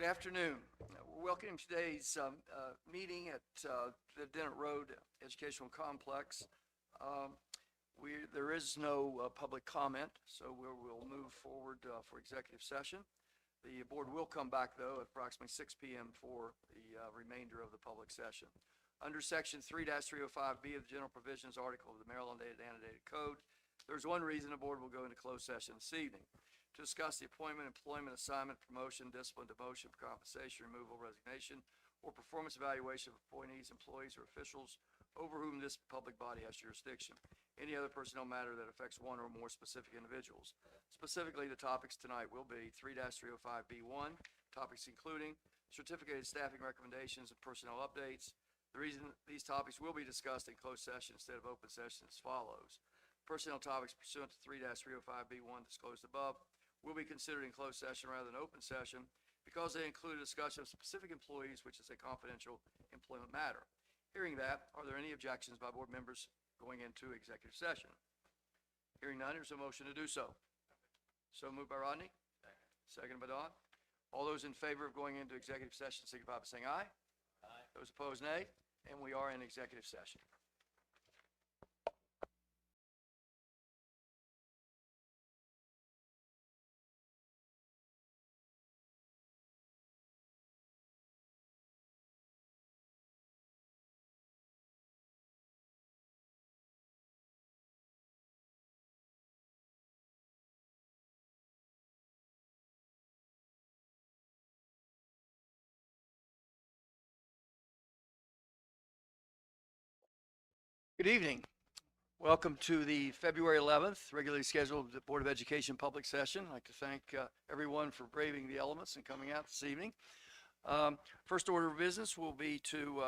Good afternoon. We're welcoming today's meeting at the Dennett Road Educational Complex. There is no public comment, so we'll move forward for executive session. The board will come back, though, at approximately 6 p.m. for the remainder of the public session. Under Section 3-305B of the General Provisions Article of the Maryland Annotated Code, there's one reason the board will go into closed session this evening: to discuss the appointment, employment, assignment, promotion, discipline, demotion, compensation, removal, resignation, or performance evaluation of appointees, employees, or officials over whom this public body has jurisdiction. Any other personnel matter that affects one or more specific individuals. Specifically, the topics tonight will be 3-305B1, topics including certificated staffing recommendations and personnel updates. The reason these topics will be discussed in closed session instead of open session is as follows. Personnel topics pursuant to 3-305B1 disclosed above will be considered in closed session rather than open session because they include a discussion of specific employees, which is a confidential employment matter. Hearing that, are there any objections by board members going into executive session? Hearing none, there's a motion to do so. So moved by Rodney. Second by Don. All those in favor of going into executive session signify by saying aye. Aye. Those opposed, nay. And we are in executive session. Good evening. Welcome to the February 11th regularly scheduled Board of Education public session. I'd like to thank everyone for braving the elements and coming out this evening. First order of business will be to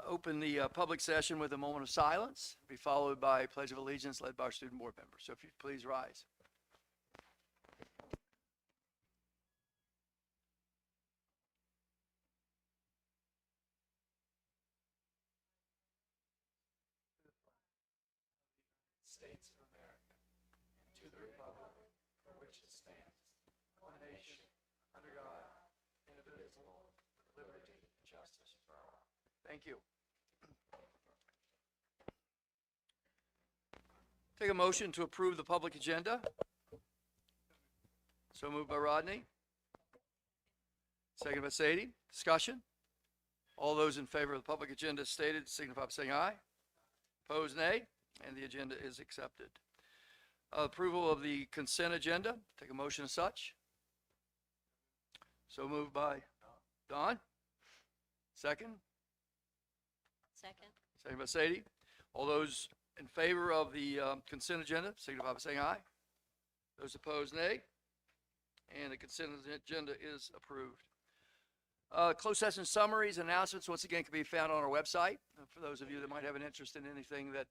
open the public session with a moment of silence, be followed by a pledge of allegiance led by our student board members. So if you'd please rise. States of America, and to the republic for which it stands, one nation, under God, indivisible, with liberty and justice for all. Thank you. Take a motion to approve the public agenda. So moved by Rodney. Second by Sadie. Discussion. All those in favor of the public agenda as stated signify by saying aye. Opposed, nay. And the agenda is accepted. Approval of the consent agenda. Take a motion as such. So moved by Don. Second. Second. Second by Sadie. All those in favor of the consent agenda signify by saying aye. Those opposed, nay. And the consent agenda is approved. Closed session summaries, announcements, once again, can be found on our website. For those of you that might have an interest in anything that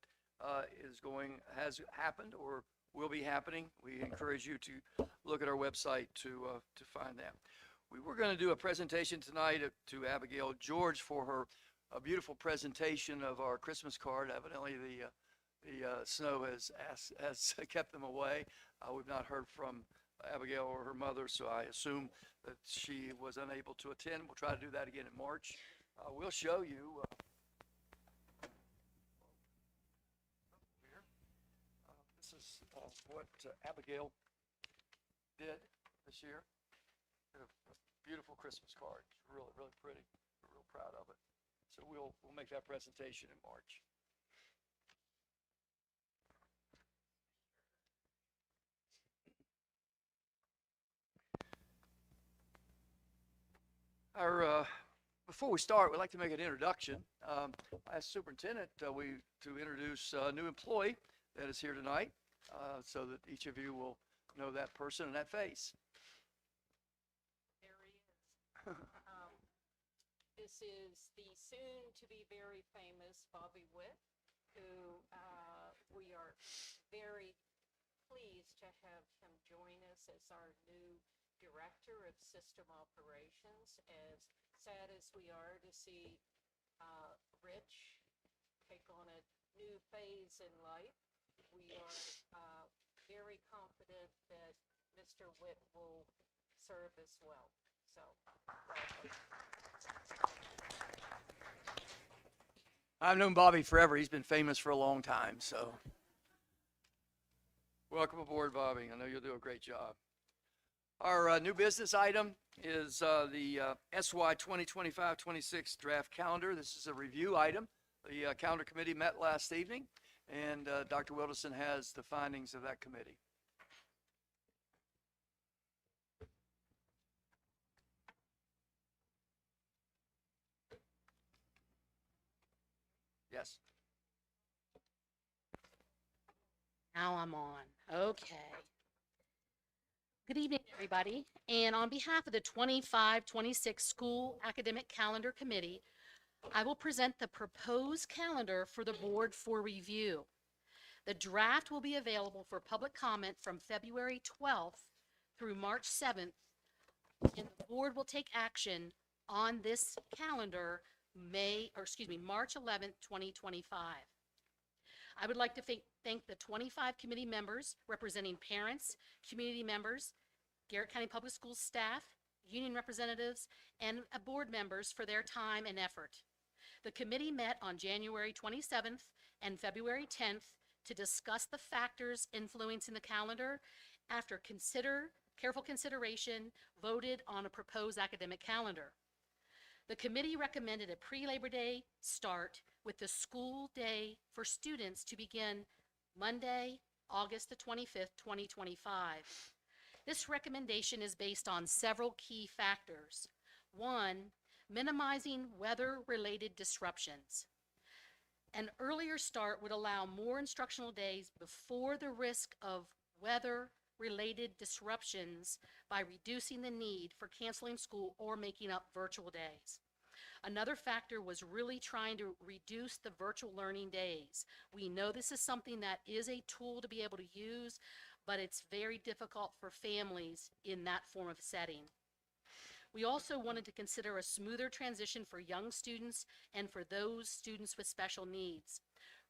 has happened or will be happening, we encourage you to look at our website to find that. We were going to do a presentation tonight to Abigail George for her beautiful presentation of our Christmas card. Evidently, the snow has kept them away. We've not heard from Abigail or her mother, so I assume that she was unable to attend. We'll try to do that again in March. We'll show you. This is what Abigail did this year. A beautiful Christmas card. Really, really pretty. We're real proud of it. So we'll make that presentation in March. Before we start, we'd like to make an introduction. As superintendent, to introduce a new employee that is here tonight, so that each of you will know that person and that face. There he is. This is the soon-to-be very famous Bobby Witt, who we are very pleased to have him join us as our new Director of System Operations. As sad as we are to see Rich take on a new phase in life, we are very confident that Mr. Witt will serve as well. So I've known Bobby forever. He's been famous for a long time, so. Welcome aboard, Bobby. I know you'll do a great job. Our new business item is the SY 2025-26 draft calendar. This is a review item. The calendar committee met last evening, and Dr. Wilderson has the findings of that committee. Yes. Now I'm on. Okay. Good evening, everybody. And on behalf of the 25-26 School Academic Calendar Committee, I will present the proposed calendar for the board for review. The draft will be available for public comment from February 12th through March 7th, and the board will take action on this calendar March 11th, 2025. I would like to thank the 25 committee members representing parents, community members, Garrett County Public Schools staff, union representatives, and board members for their time and effort. The committee met on January 27th and February 10th to discuss the factors influencing the calendar. After careful consideration, voted on a proposed academic calendar. The committee recommended a pre-Labor Day start with the school day for students to begin Monday, August the 25th, 2025. This recommendation is based on several key factors. One, minimizing weather-related disruptions. An earlier start would allow more instructional days before the risk of weather-related disruptions by reducing the need for canceling school or making up virtual days. Another factor was really trying to reduce the virtual learning days. We know this is something that is a tool to be able to use, but it's very difficult for families in that form of setting. We also wanted to consider a smoother transition for young students and for those students with special needs.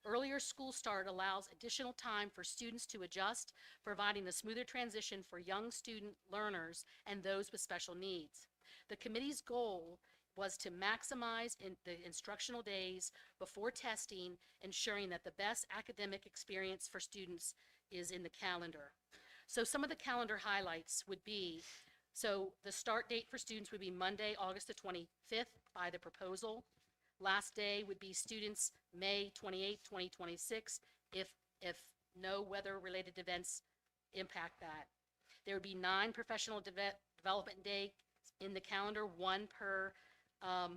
Earlier school start allows additional time for students to adjust, providing a smoother transition for young student learners and those with special needs. The committee's goal was to maximize the instructional days before testing, ensuring that the best academic experience for students is in the calendar. So some of the calendar highlights would be, so the start date for students would be Monday, August the 25th by the proposal. Last day would be students May 28th, 2026, if no weather-related events impact that. There would be 9 professional development days in the calendar, 1 per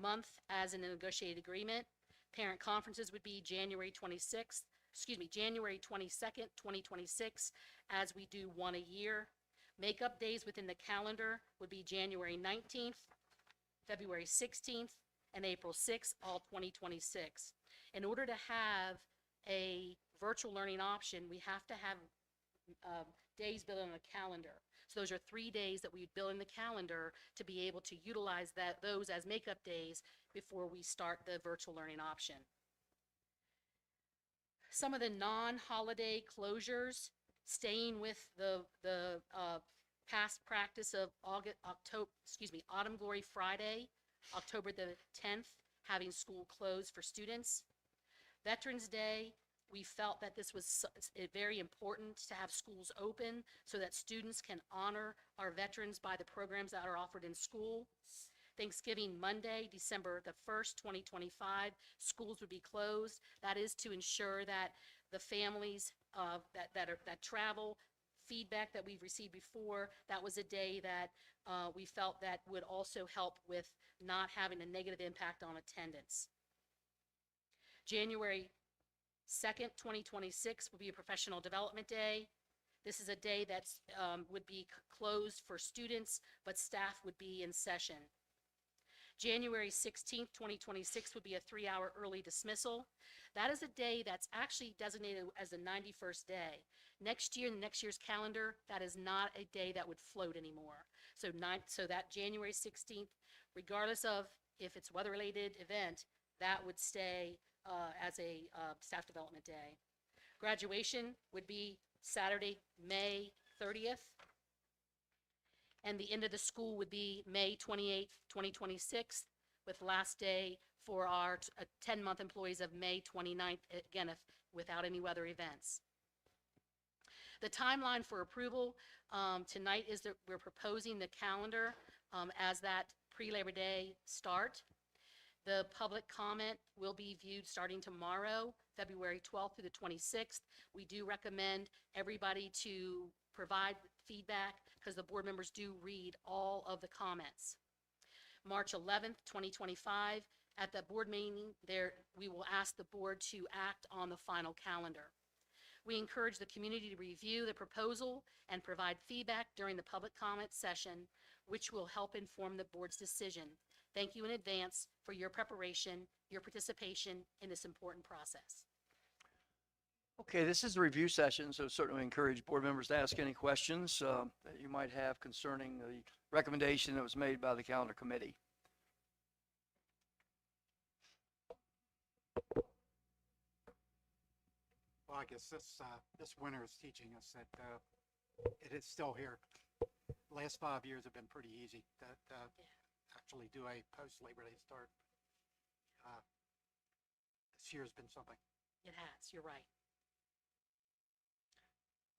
month as in a negotiated agreement. Parent conferences would be January 22nd, 2026, as we do 1 a year. Makeup days within the calendar would be January 19th, February 16th, and April 6th, all 2026. In order to have a virtual learning option, we have to have days built on a calendar. So those are 3 days that we would build in the calendar to be able to utilize those as makeup days before we start the virtual learning option. Some of the non-holiday closures, staying with the past practice of Autumn Glory Friday, October the 10th, having school closed for students. Veterans Day, we felt that this was very important to have schools open so that students can honor our veterans by the programs that are offered in school. Thanksgiving Monday, December the 1st, 2025, schools would be closed. That is to ensure that the families that travel, feedback that we've received before, that was a day that we felt that would also help with not having a negative impact on attendance. January 2nd, 2026 will be a professional development day. This is a day that would be closed for students, but staff would be in session. January 16th, 2026 would be a 3-hour early dismissal. That is a day that's actually designated as the 91st day. Next year, in the next year's calendar, that is not a day that would float anymore. So that January 16th, regardless of if it's weather-related event, that would stay as a staff development day. Graduation would be Saturday, May 30th. And the end of the school would be May 28th, 2026, with last day for our 10-month employees of May 29th, again, if, without any weather events. The timeline for approval tonight is that we're proposing the calendar as that pre-Labor Day start. The public comment will be viewed starting tomorrow, February 12th through the 26th. We do recommend everybody to provide feedback because the board members do read all of the comments. March 11th, 2025, at the board meeting, we will ask the board to act on the final calendar. We encourage the community to review the proposal and provide feedback during the public comment session, which will help inform the board's decision. Thank you in advance for your preparation, your participation in this important process. Okay, this is the review session, so certainly encourage board members to ask any questions that you might have concerning the recommendation that was made by the calendar committee. Well, I guess this winter is teaching us that it is still here. Last 5 years have been pretty easy to actually do a post-Labor Day start. This year's been something. It has, you're right.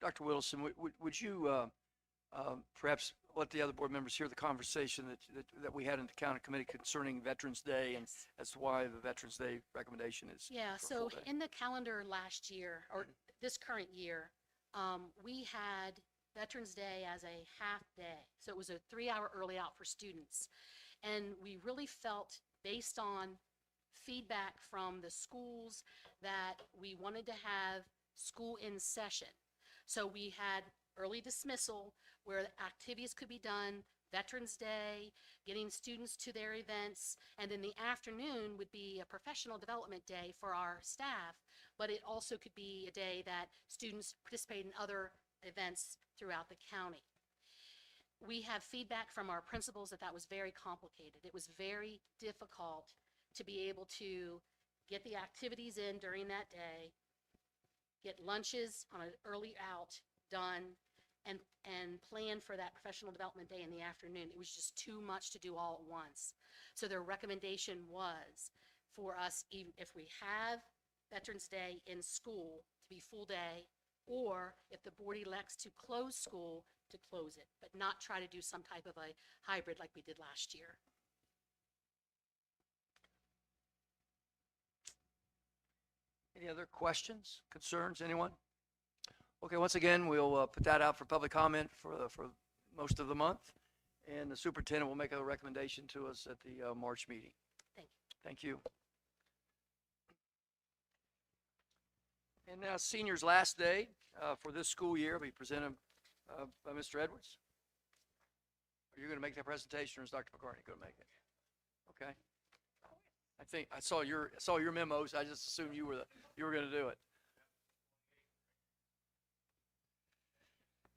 Dr. Wilson, would you perhaps let the other board members hear the conversation that we had in the county committee concerning Veterans Day and Yes. as to why the Veterans Day recommendation is Yeah, for a so full day? in the calendar last year, or this current year, we had Veterans Day as a half day. So it was a 3-hour early out for students. And we really felt, based on feedback from the schools, that we wanted to have school in session. So we had early dismissal where activities could be done, Veterans Day, getting students to their events, and then the afternoon would be a professional development day for our staff, but it also could be a day that students participate in other events throughout the county. We have feedback from our principals that was very complicated. It was very difficult to be able to get the activities in during that day, get lunches on an early out done, and plan for that professional development day in the afternoon. It was just too much to do all at once. So their recommendation was for us, even if we have Veterans Day in school, to be full day, or if the board elects to close school, to close it, but not try to do some type of a hybrid like we did last year. Any other questions, concerns, anyone? Okay, once again, we'll put that out for public comment for most of the month, and the superintendent will make a recommendation to us at the March meeting. Thank you. Thank you. And now seniors' last day for this school year will be presented by Mr. Edwards. Are you going to make that presentation, or is Dr. McCartney going to make it? Okay. I think I saw your memos. I just assumed you were going to do it.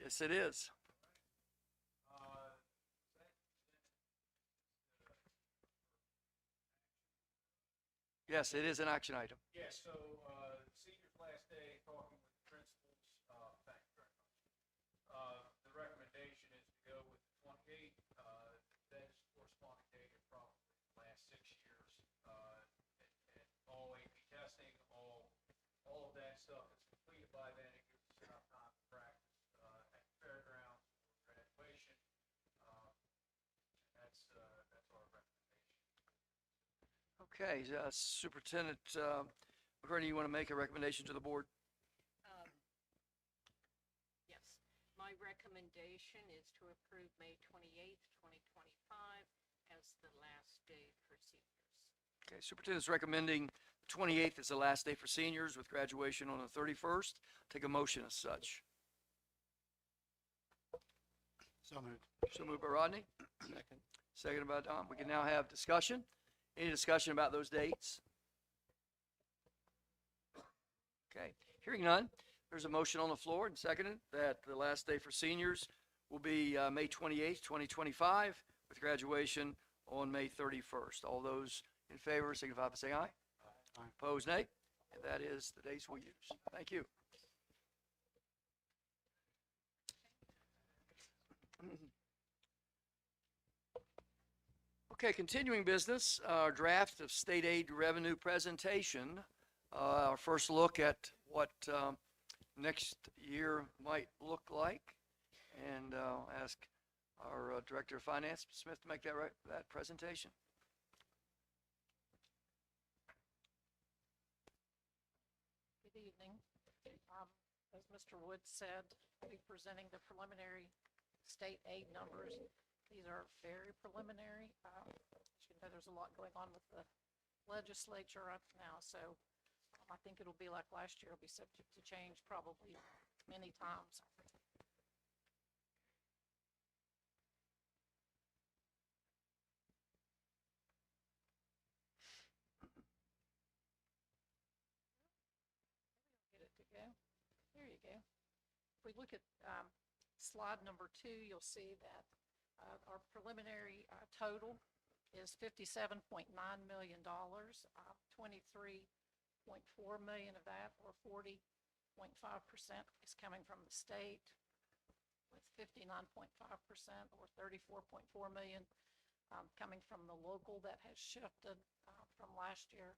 Yes, it is. Yes, it is an action item. Yes, so, seniors last day, talking with the principals, thank you very much. The recommendation is to go with the 28th, that is corresponding date of probably the last 6 years. And all AP testing, all of that stuff is completed by then. It gives us enough time to practice, at the fairgrounds for graduation. That's our recommendation. Okay, Superintendent McCartney, you want to make a recommendation to the board? Yes, my recommendation is to approve May 28th, 2025 as the last day for seniors. Okay, Superintendent's recommending the 28th is the last day for seniors with graduation on the 31st. Take a motion as such. So moved. So moved by Rodney. Second. Seconded by Don. We can now have discussion. Any discussion about those dates? Okay, hearing none, there's a motion on the floor and seconded that the last day for seniors will be May 28th, 2025, with graduation on May 31st. All those in favor signify by saying aye. Aye. Opposed, nay. And that is the dates we'll use. Thank you. Okay, continuing business, draft of state aid revenue presentation. Our first look at what next year might look like. And I'll ask our Director of Finance, Smith, to make that presentation. Good evening. As Mr. Wood said, I'll be presenting the preliminary state aid numbers. These are very preliminary. As you know, there's a lot going on with the legislature right now, so I think it'll be like last year. It'll be subject to change probably many times. Get it to go. There you go. If we look at slide number 2, you'll see that our preliminary total is $57.9 million. 23.4 million of that, or 40.5%, is coming from the state, with 59.5%, or 34.4 million, coming from the local. That has shifted from last year.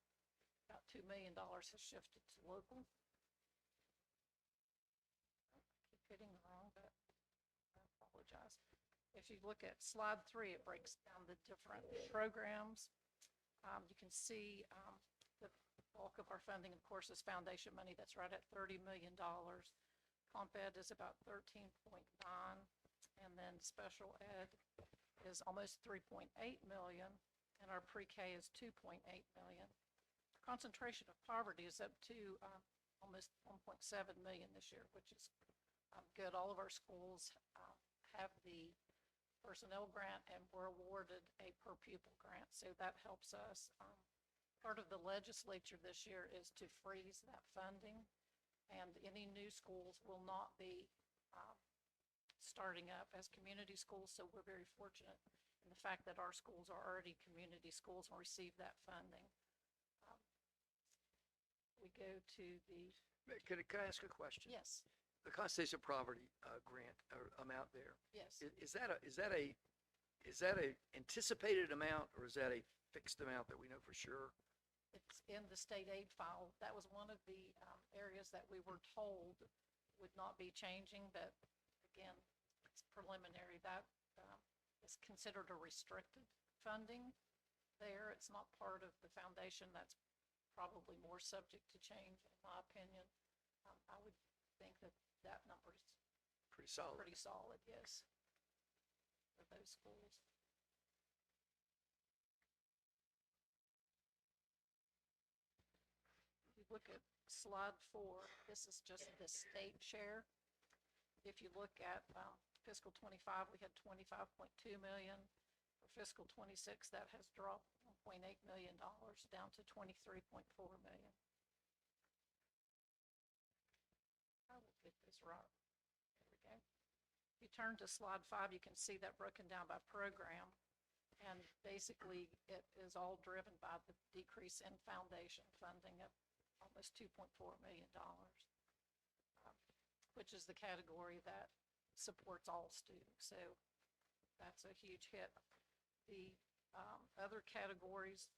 About $2 million has shifted to local. I keep hitting the wrong button. I apologize. If you look at slide 3, it breaks down the different programs. You can see the bulk of our funding, of course, is foundation money. That's right at $30 million. Comp Ed is about 13.9, and then special ed is almost 3.8 million, and our pre-K is 2.8 million. Concentration of poverty is up to almost 1.7 million this year, which is good. All of our schools have the personnel grant, and we're awarded a per pupil grant, so that helps us. Part of the legislature this year is to freeze that funding, and any new schools will not be starting up as community schools, so we're very fortunate in the fact that our schools are already community schools and receive that funding. We go to the... Can I ask a question? Yes. The Constellation of Poverty grant or amount there. Yes. Is that a anticipated amount, or is that a fixed amount that we know for sure? It's in the state aid file. That was one of the areas that we were told would not be changing, but again, it's preliminary. That is considered a restricted funding there. It's not part of the foundation. That's probably more subject to change, in my opinion. I would think that that number is Pretty solid. pretty solid, yes, for those schools. If you look at slide 4, this is just the state share. If you look at fiscal 25, we had $25.2 million. For fiscal 26, that has dropped $1.8 million down to $23.4 million. I will get this right. There we go. If you turn to slide 5, you can see that broken down by program. And basically, it is all driven by the decrease in foundation funding of almost $2.4 million, which is the category that supports all students. So that's a huge hit. The other categories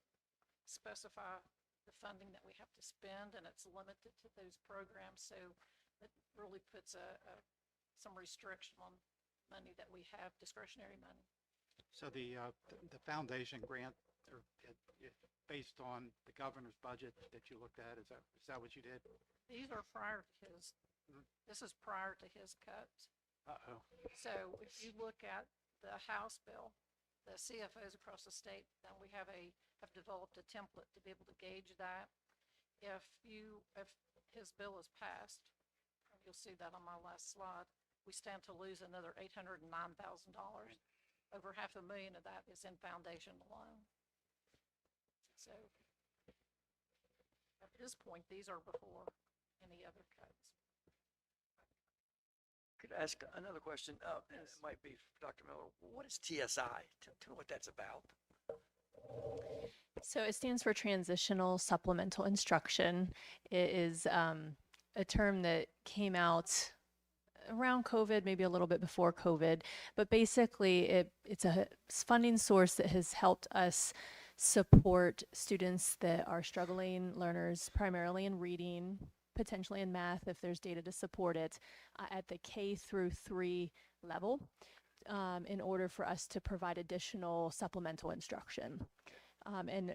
specify the funding that we have to spend, and it's limited to those programs. So it really puts some restriction on money that we have, discretionary money. So the foundation grant, based on the governor's budget that you looked at, is that what you did? These are prior to his, this is prior to his cuts. Uh-oh. So if you look at the House bill, the CFOs across the state, then we have developed a template to be able to gauge that. If his bill is passed, and you'll see that on my last slide, we stand to lose another $809,000. Over $500,000 of that is in foundation alone. So at this point, these are before any other cuts. Could I ask another question? And it might be for Dr. Miller. What is TSI? Tell me what that's about. So it stands for Transitional Supplemental Instruction. It is a term that came out around COVID, maybe a little bit before COVID, but basically it's a funding source that has helped us support students that are struggling learners, primarily in reading, potentially in math if there's data to support it, at the K through 3 level, in order for us to provide additional supplemental instruction. And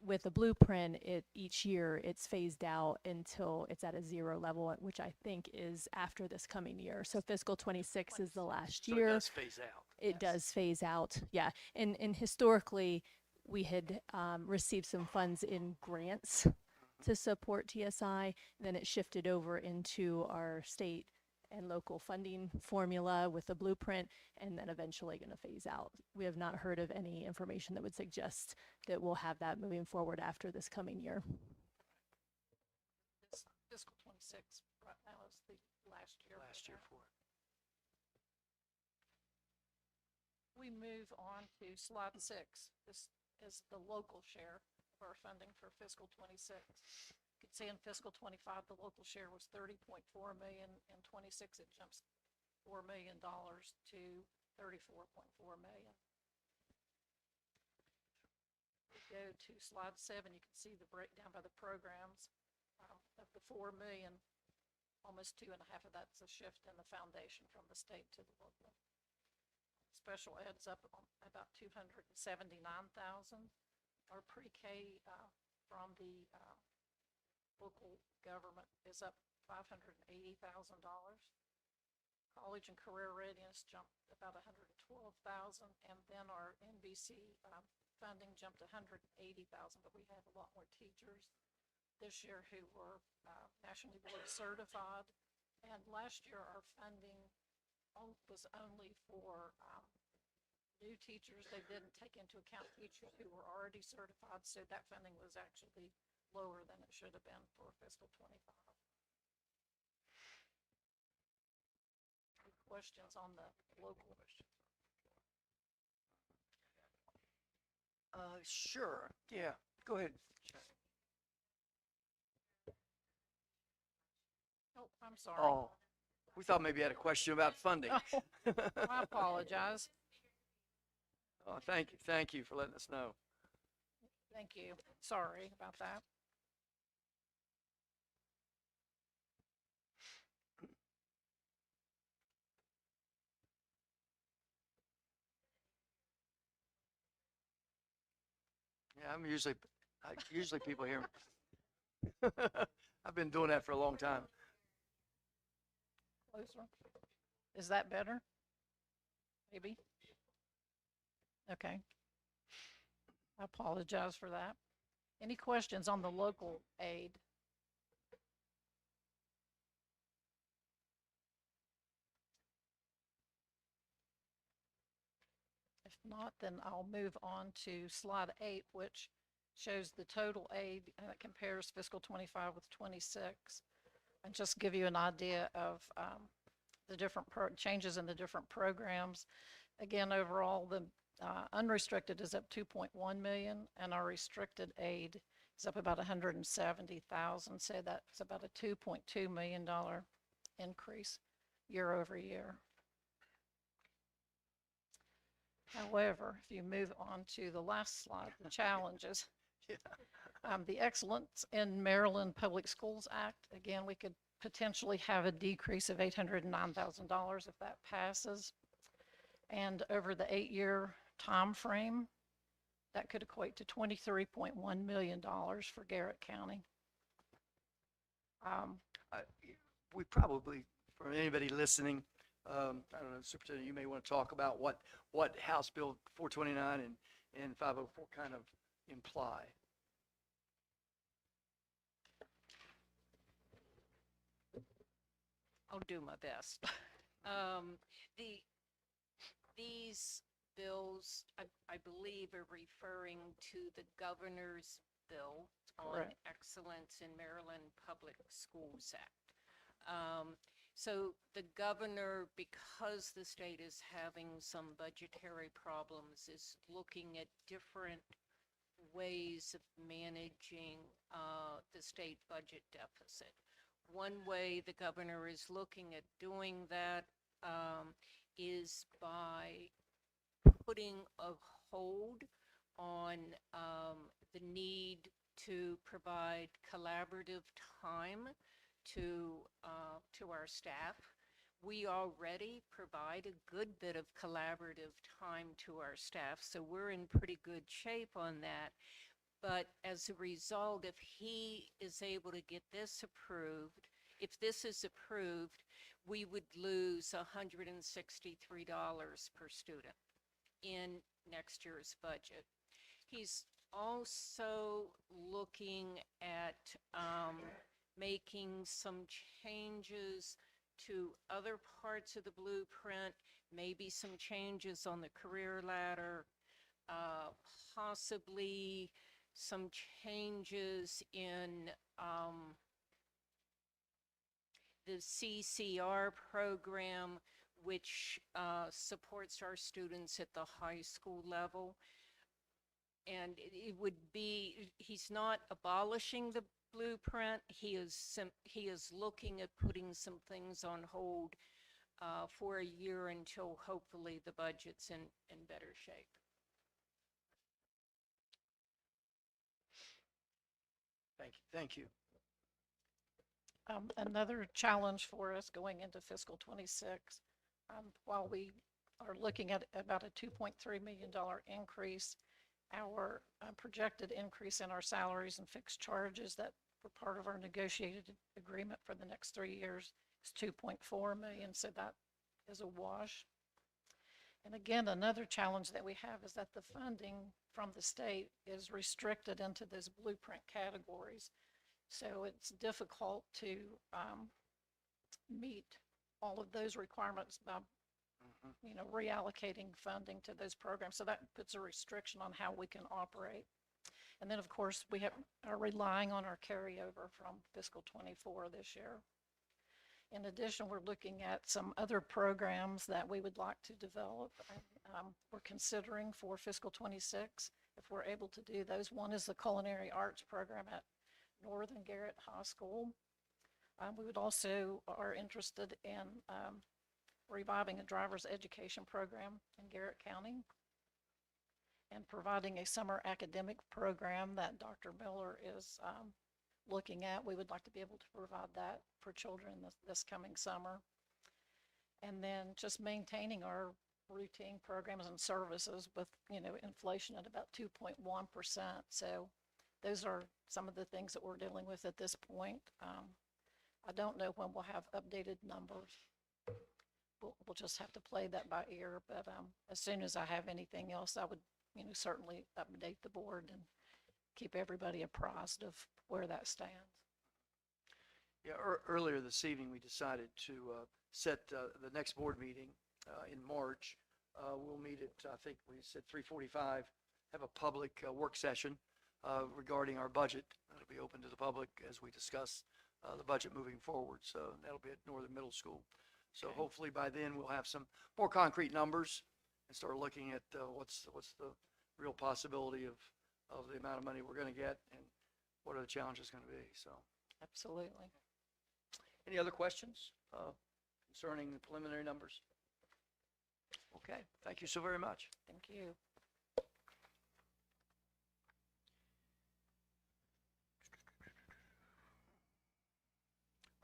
with the blueprint, each year it's phased out until it's at a 0 level, which I think is after this coming year. So fiscal 26 is the last So it year. does phase out. It does phase out, yeah. And historically, we had received some funds in grants to support TSI. Then it shifted over into our state and local funding formula with the blueprint, and then eventually going to phase out. We have not heard of any information that would suggest that we'll have that moving forward after this coming year. This fiscal 26 right now is the last year. Last year for it. We move on to slide 6. This is the local share of our funding for fiscal 26. You can see in fiscal 25, the local share was 30.4 million. In 26, it jumps $4 million to 34.4 million. We go to slide 7, you can see the breakdown by the programs. Of the 4 million, almost 2.5 of that's a shift in the foundation from the state to the local. Special ed's up on about 279,000. Our pre-K from the local government is up $580,000. College and career readiness jumped about 112,000, and then our NBC funding jumped 180,000. But we have a lot more teachers this year who were nationally board certified, and last year our funding was only for new teachers. They didn't take into account teachers who were already certified, so that funding was actually lower than it should have been for fiscal 25. Any questions on the local? Sure, yeah, go ahead. Oh, I'm sorry. Oh, we thought maybe you had a question about funding. Oh, I apologize. Oh, thank you for letting us know. Thank you. Sorry about that. Yeah, usually people hear me. I've been doing that for a long time. Closer. Is that better? Maybe? Okay. I apologize for that. Any questions on the local aid? If not, then I'll move on to slide 8, which shows the total aid and it compares fiscal 25 with 26. And just give you an idea of the different changes in the different programs. Again, overall, the unrestricted is up 2.1 million, and our restricted aid is up about 170,000. So that's about a $2.2 million increase year over year. However, if you move on to the last slide, the challenges. The Excellence in Maryland Public Schools Act, again, we could potentially have a decrease of $809,000 if that passes. And over the 8-year time frame, that could equate to $23.1 million for Garrett County. We probably, for anybody listening, I don't know, Superintendent, you may want to talk about what House Bill 429 and 504 kind of imply. I'll do my best. These bills, I believe, are referring to the governor's bill on Correct. Excellence in Maryland Public Schools Act. So the governor, because the state is having some budgetary problems, is looking at different ways of managing the state budget deficit. one way the governor is looking at doing that is by putting a hold on the need to provide collaborative time to our staff. We already provide a good bit of collaborative time to our staff, so we're in pretty good shape on that. But as a result, if he is able to get this approved, if this is approved, we would lose $163 per student in next year's budget. He's also looking at making some changes to other parts of the blueprint, maybe some changes on the career ladder, possibly some changes in the CCR program, which supports our students at the high school level. And it would be, he's not abolishing the blueprint. He is looking at putting some things on hold for a year until hopefully the budget's in better shape. Thank you. Another challenge for us going into fiscal '26, while we are looking at about a $2.3 million increase, our projected increase in our salaries and fixed charges that were part of our negotiated agreement for the next 3 years is $2.4 million, so that is a wash. And again, another challenge that we have is that the funding from the state is restricted into those blueprint categories. So it's difficult to meet all of those requirements by reallocating funding to those programs. So that puts a restriction on how we can operate. And then, of course, we are relying on our carryover from fiscal '24 this year. In addition, we're looking at some other programs that we would like to develop. We're considering for fiscal '26, if we're able to do those. One is the culinary arts program at Northern Garrett High School. We would also are interested in reviving a driver's education program in Garrett County and providing a summer academic program that Dr. Miller is looking at. We would like to be able to provide that for children this coming summer. And then just maintaining our routine programs and services with, inflation at about 2.1%. So those are some of the things that we're dealing with at this point. I don't know when we'll have updated numbers. We'll just have to play that by ear. But as soon as I have anything else, I would, certainly update the board and keep everybody apprised of where that stands. Yeah, earlier this evening, we decided to set the next board meeting in March. We'll meet at, I think we said 3:45, have a public work session regarding our budget. It'll be open to the public as we discuss the budget moving forward. So that'll be at Northern Middle School. So Okay. hopefully by then we'll have some more concrete numbers and start looking at what's the real possibility of the amount of money we're going to get and what are the challenges going to be. So Absolutely. any other questions concerning the preliminary numbers? Okay, thank you so very much. Thank you.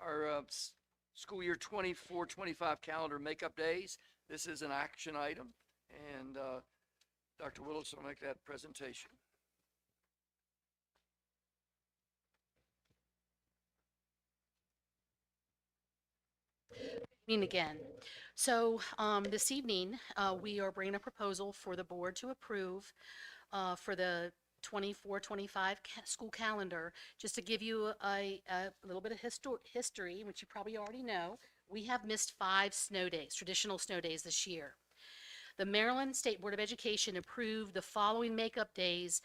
Our school year 24-25 calendar makeup days. This is an action item, and Dr. Willis will make that presentation. Evening again. So this evening, we are bringing a proposal for the board to approve for the 24-25 school calendar. Just to give you a little bit of history, which you probably already know, we have missed 5 snow days, traditional snow days this year. The Maryland State Board of Education approved the following makeup days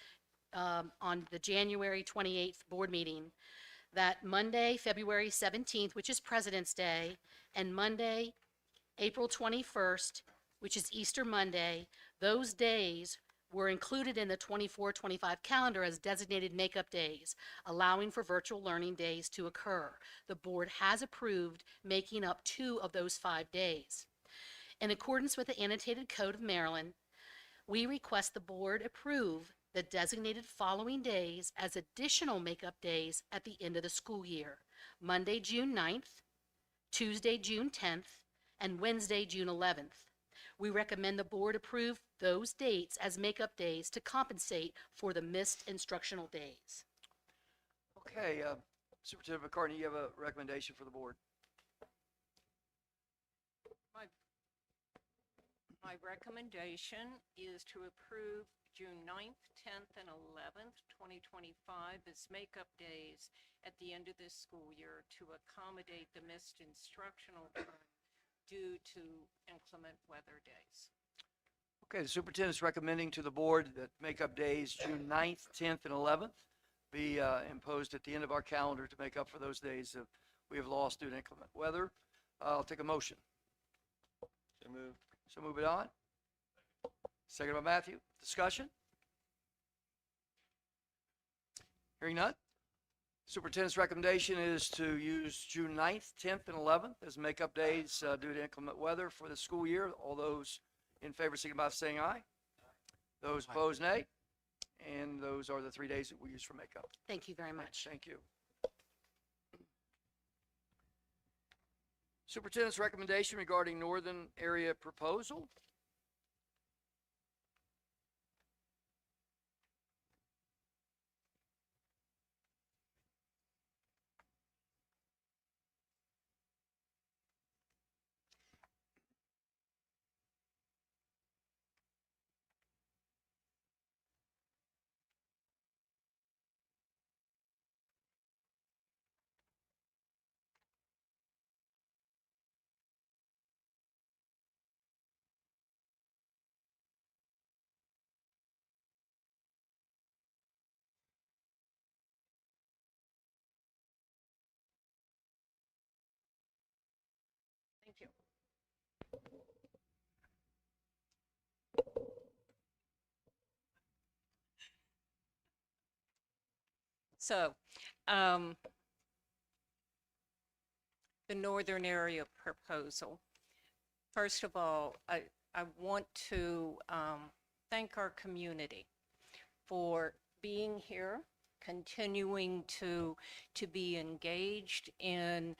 on the January 28th board meeting. That Monday, February 17th, which is President's Day, and Monday, April 21st, which is Easter Monday, those days were included in the 24-25 calendar as designated makeup days, allowing for virtual learning days to occur. The board has approved making up 2 of those 5 days. In accordance with the annotated code of Maryland, we request the board approve the designated following days as additional makeup days at the end of the school year: Monday, June 9th, Tuesday, June 10th, and Wednesday, June 11th. We recommend the board approve those dates as makeup days to compensate for the missed instructional days. Okay, Superintendent McCartney, you have a recommendation for the board? My recommendation is to approve June 9th, 10th, and 11th, 2025 as makeup days at the end of this school year to accommodate the missed instructional time due to inclement weather days. Okay, the superintendent's recommending to the board that makeup days, June 9th, 10th, and 11th, be imposed at the end of our calendar to make up for those days that we have lost due to inclement weather. I'll take a motion. So moved. So move it on. Second by Matthew. Discussion? Hearing none. Superintendent's recommendation is to use June 9th, 10th, and 11th as makeup days due to inclement weather for the school year. All those in favor signify by saying aye. Those opposed, nay. And those are the 3 days that we use for makeup. Thank you very much. Thank you. Superintendent's recommendation regarding northern area proposal. Thank you. So, the northern area proposal. First of all, I want to thank our community for being here, continuing to be engaged in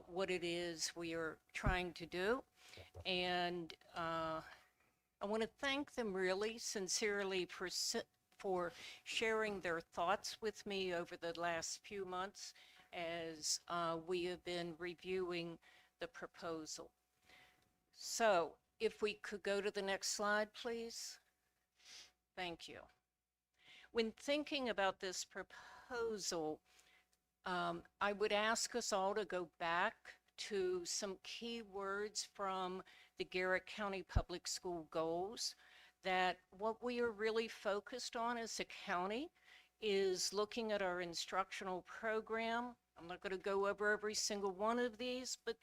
what it is we are trying to do. And I want to thank them really sincerely for sharing their thoughts with me over the last few months as we have been reviewing the proposal. So if we could go to the next slide, please. Thank you. When thinking about this proposal, I would ask us all to go back to some key words from the Garrett County Public School goals, that what we are really focused on as a county is looking at our instructional program. I'm not going to go over every single one of these, but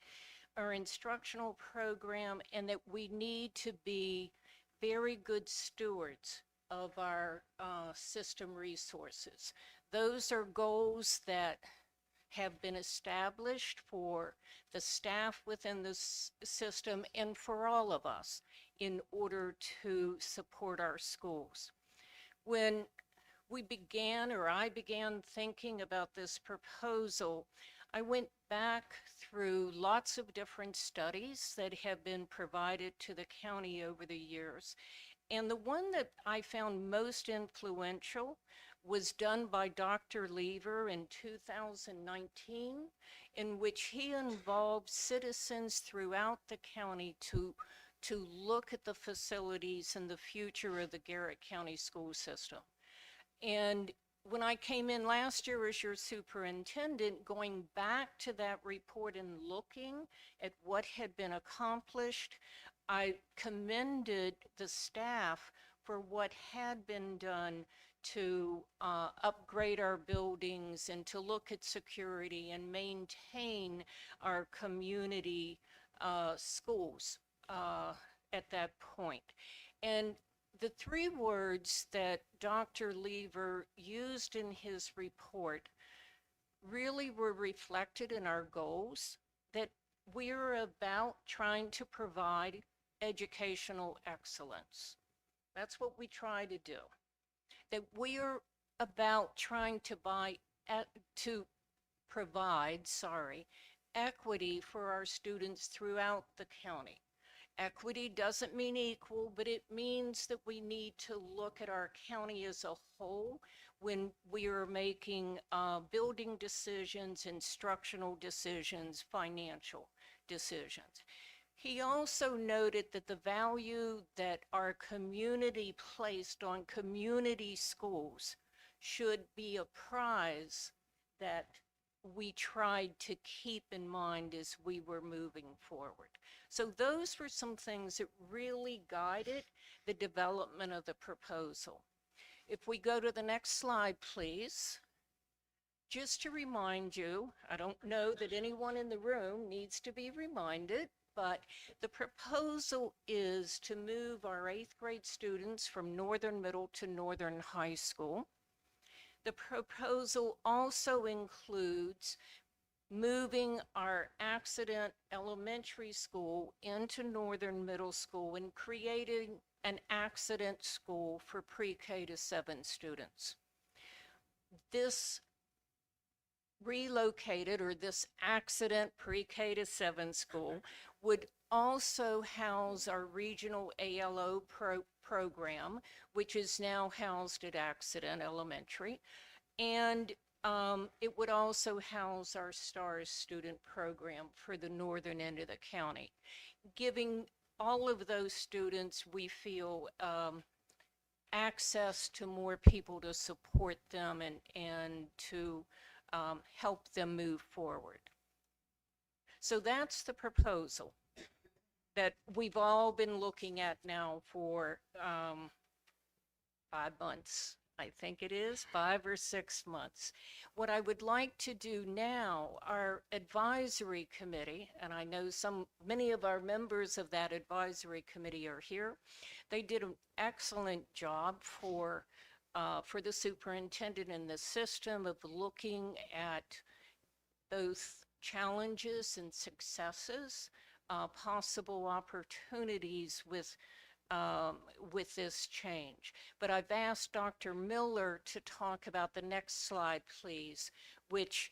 our instructional program, and that we need to be very good stewards of our system resources. Those are goals that have been established for the staff within the system and for all of us in order to support our schools. When we began, or I began thinking about this proposal, I went back through lots of different studies that have been provided to the county over the years. And the one that I found most influential was done by Dr. Lever in 2019, in which he involved citizens throughout the county to look at the facilities and the future of the Garrett County school system. And when I came in last year as your superintendent, going back to that report and looking at what had been accomplished, I commended the staff for what had been done to upgrade our buildings and to look at security and maintain our community schools at that point. And the three words that Dr. Lever used in his report really were reflected in our goals, that we're about trying to provide educational excellence. That's what we try to do. That we're about trying to provide equity for our students throughout the county. Equity doesn't mean equal, but it means that we need to look at our county as a whole when we are making building decisions, instructional decisions, financial decisions. He also noted that the value that our community placed on community schools should be a prize that we tried to keep in mind as we were moving forward. So those were some things that really guided the development of the proposal. If we go to the next slide, please. Just to remind you, I don't know that anyone in the room needs to be reminded, but the proposal is to move our 8th grade students from Northern Middle to Northern High School. The proposal also includes moving our accident elementary school into Northern Middle School and creating an accident school for pre-K to 7 students. This relocated, or this accident pre-K to 7 school, would also house our regional ALO program, which is now housed at Accident Elementary. And it would also house our STARS student program for the northern end of the county, giving all of those students, we feel, access to more people to support them and to help them move forward. So that's the proposal that we've all been looking at now for 5 months. I think it is 5 or 6 months. What I would like to do now, our advisory committee, and I know many of our members of that advisory committee are here. They did an excellent job for the superintendent in the system of looking at both challenges and successes, possible opportunities with this change. But I've asked Dr. Miller to talk about the next slide, please, which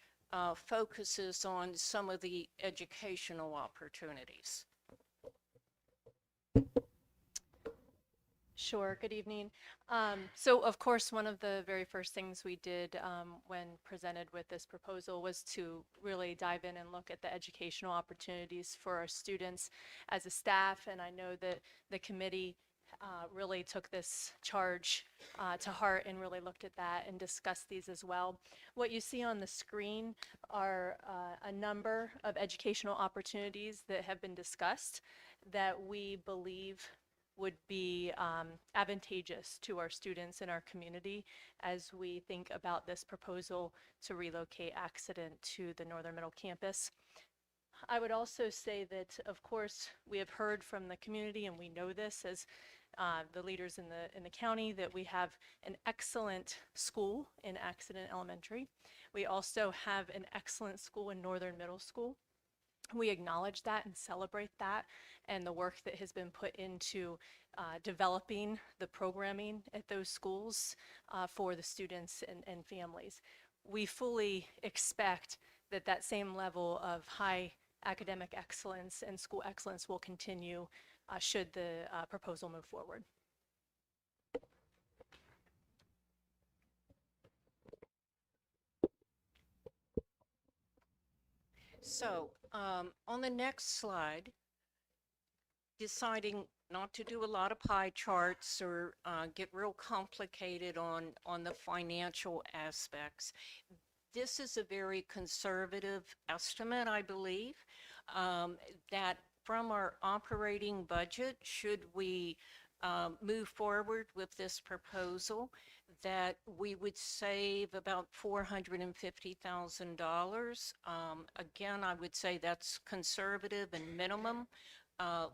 focuses on some of the educational opportunities. Sure. Good evening. So, of course, one of the very first things we did when presented with this proposal was to really dive in and look at the educational opportunities for our students as a staff. And I know that the committee really took this charge to heart and really looked at that and discussed these as well. What you see on the screen are a number of educational opportunities that have been discussed that we believe would be advantageous to our students in our community as we think about this proposal to relocate Accident to the Northern Middle Campus. I would also say that, of course, we have heard from the community, and we know this as the leaders in the county, that we have an excellent school in Accident Elementary. We also have an excellent school in Northern Middle School. We acknowledge that and celebrate that and the work that has been put into developing the programming at those schools for the students and families. We fully expect that that same level of high academic excellence and school excellence will continue should the proposal move forward. So on the next slide, deciding not to do a lot of pie charts or get real complicated on the financial aspects. This is a very conservative estimate, I believe, that from our operating budget, should we move forward with this proposal, that we would save about $450,000. Again, I would say that's conservative and minimum,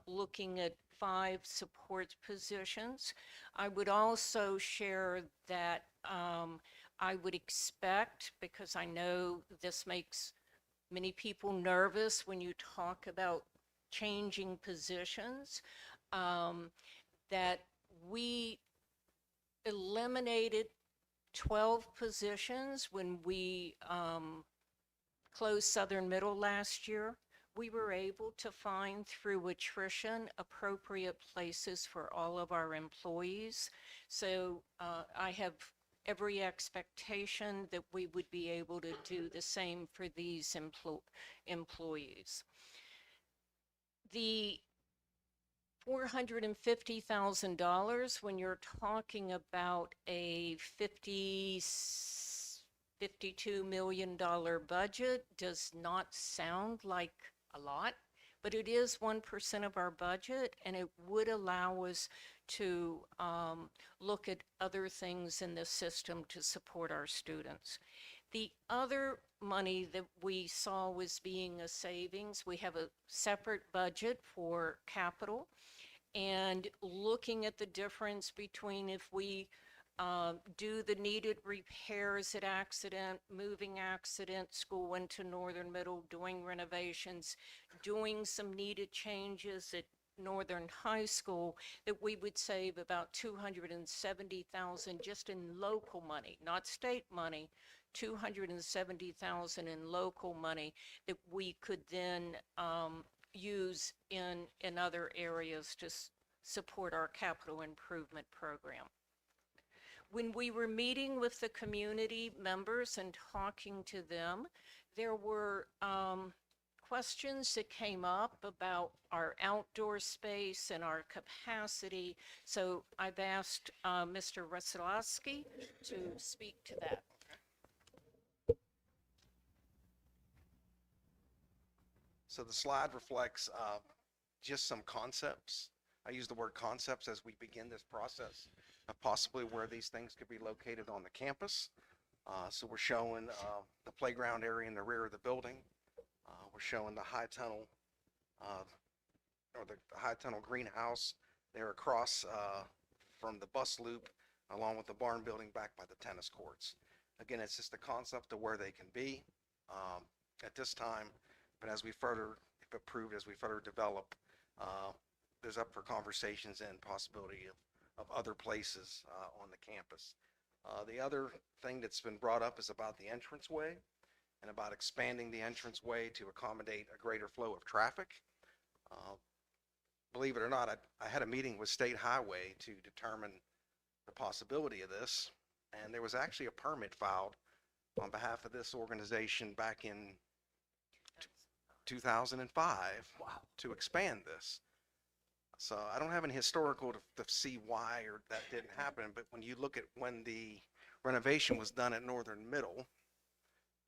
looking at 5 support positions. I would also share that I would expect, because I know this makes many people nervous when you talk about changing positions, that we eliminated 12 positions when we closed Southern Middle last year. We were able to find through attrition appropriate places for all of our employees. So I have every expectation that we would be able to do the same for these employees. The $450,000, when you're talking about a $52 million budget, does not sound like a lot, but it is 1% of our budget, and it would allow us to look at other things in the system to support our students. The other money that we saw was being a savings. We have a separate budget for capital, and looking at the difference between if we do the needed repairs at Accident, moving Accident School into Northern Middle, doing renovations, doing some needed changes at Northern High School, that we would save about $270,000 just in local money, not state money, $270,000 in local money that we could then use in other areas to support our capital improvement program. When we were meeting with the community members and talking to them, there were questions that came up about our outdoor space and our capacity. So I've asked Mr. Wesolowski to speak to that. So the slide reflects just some concepts. I use the word concepts as we begin this process of possibly where these things could be located on the campus. So we're showing the playground area in the rear of the building. We're showing the high tunnel or the high tunnel greenhouse there across from the bus loop, along with the barn building back by the tennis courts. Again, it's just a concept of where they can be at this time. But as we further, if approved, as we further develop, there's up for conversations and possibility of other places on the campus. The other thing that's been brought up is about the entranceway and about expanding the entranceway to accommodate a greater flow of traffic. Believe it or not, I had a meeting with State Highway to determine the possibility of this, and there was actually a permit filed on behalf of this organization back in 2005 to expand this. So I don't have any historical to see why or that didn't happen, but when you look at when the renovation was done at Northern Middle,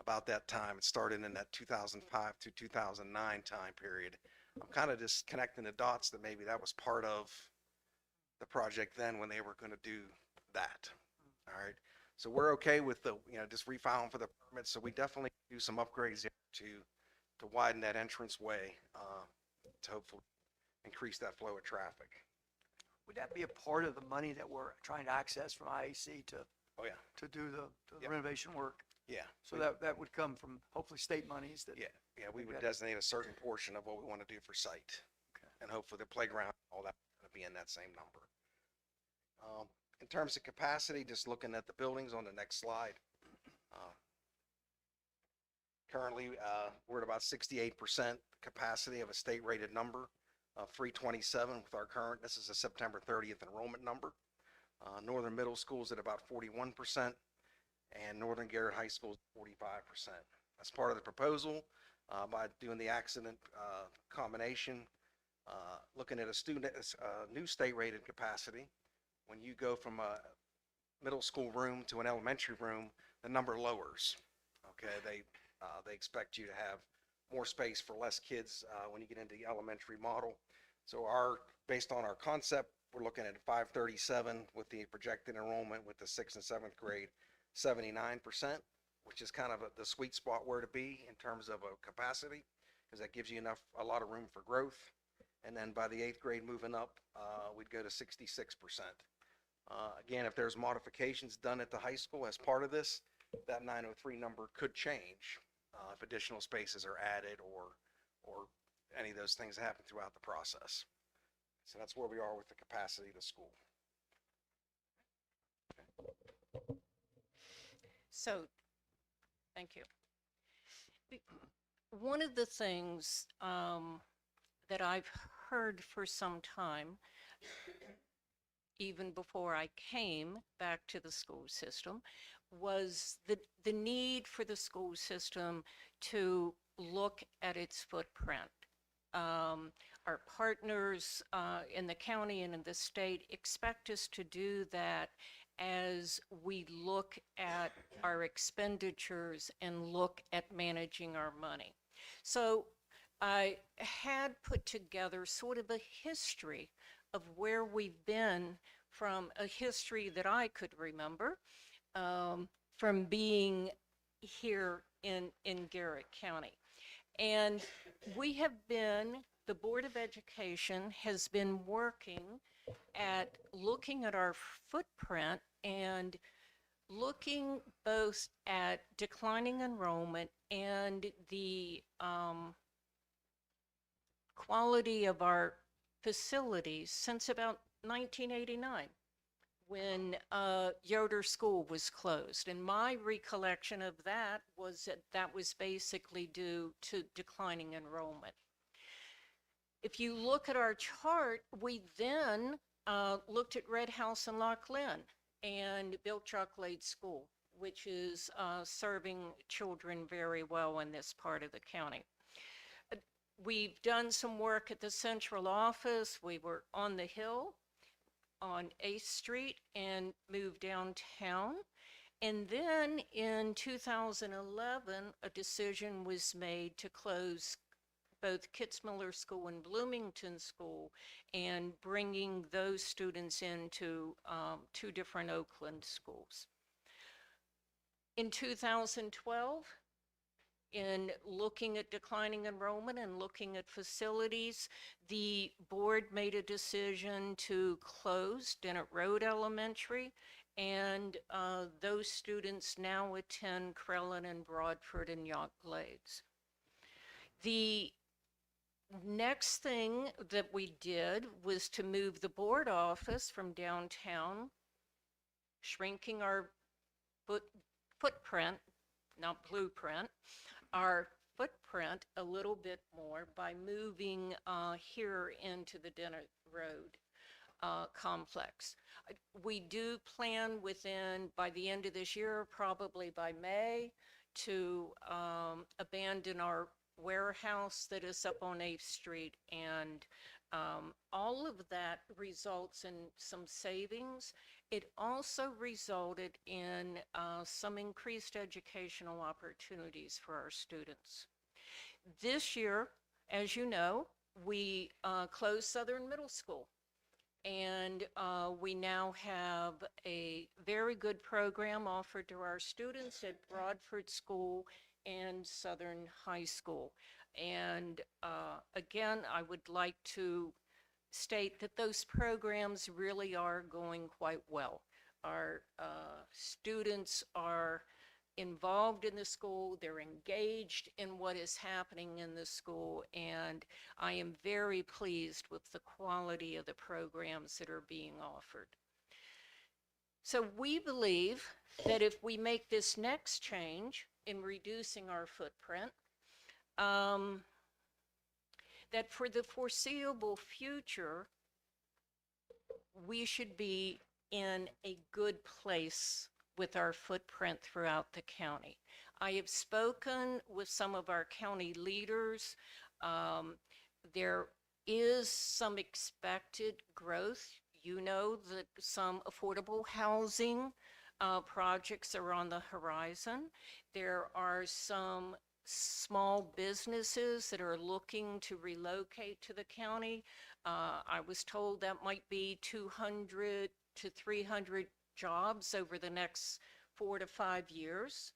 about that time, it started in that 2005 to 2009 time period. I'm kind of just connecting the dots that maybe that was part of the project then when they were going to do that. All right. So we're okay with the, just refiling for the permits. So we definitely do some upgrades there to widen that entranceway to hopefully increase that flow of traffic. Would that be a part of the money that we're trying to access from IAC to Oh yeah, to do the Yep. renovation work? yeah. So that would come from hopefully state monies that. Yeah, we would Okay. designate a certain portion of what we want to do for site. Okay. And hopefully the playground, all that, going to be in that same number. In terms of capacity, just looking at the buildings on the next slide. Currently, we're at about 68% capacity of a state rated number of 327 with our current, this is a September 30th enrollment number. Northern Middle School's at about 41%, and Northern Garrett High School is 45%. As part of the proposal, by doing the accident combination, looking at a new state rated capacity, when you go from a middle school room to an elementary room, the number lowers. Okay, they expect you to have more space for less kids when you get into the elementary model. So based on our concept, we're looking at 537 with the projected enrollment with the 6th and 7th grade, 79%, which is kind of the sweet spot where to be in terms of a capacity, because that gives you a lot of room for growth. And then by the 8th grade moving up, we'd go to 66%. Again, if there's modifications done at the high school as part of this, that 903 number could change if additional spaces are added or any of those things happen throughout the process. So that's where we are with the capacity of the school. So, thank you. One of the things that I've heard for some time, even before I came back to the school system, was the need for the school system to look at its footprint. Our partners in the county and in the state expect us to do that as we look at our expenditures and look at managing our money. So I had put together sort of a history of where we've been from a history that I could remember from being here in Garrett County. And we have been, the Board of Education has been working at looking at our footprint and looking both at declining enrollment and the quality of our facilities since about 1989 when Yoder School was closed. And my recollection of that was that that was basically due to declining enrollment. If you look at our chart, we then looked at Red House and Loch Lynn and built Chalklade School, which is serving children very well in this part of the county. We've done some work at the central office. We were on the Hill on 8th Street and moved downtown. And then in 2011, a decision was made to close both Kitzmiller School and Bloomington School and bringing those students into 2 different Oakland schools. In 2012, in looking at declining enrollment and looking at facilities, the board made a decision to close Dennett Road Elementary, and those students now attend Crellin and Broadford and Yacht Glades. The next thing that we did was to move the board office from downtown, shrinking our footprint, not blueprint, our footprint a little bit more by moving here into the Dennett Road complex. We do plan by the end of this year, probably by May, to abandon our warehouse that is up on 8th Street, and all of that results in some savings. It also resulted in some increased educational opportunities for our students. This year, as you know, we closed Southern Middle School, and we now have a very good program offered to our students at Broadford School and Southern High School. And again, I would like to state that those programs really are going quite well. Our students are involved in the school, they're engaged in what is happening in the school, and I am very pleased with the quality of the programs that are being offered. So we believe that if we make this next change in reducing our footprint, that for the foreseeable future, we should be in a good place with our footprint throughout the county. I have spoken with some of our county leaders. There is some expected growth. You know that some affordable housing projects are on the horizon. There are some small businesses that are looking to relocate to the county. I was told that might be 200 to 300 jobs over the next 4 to 5 years.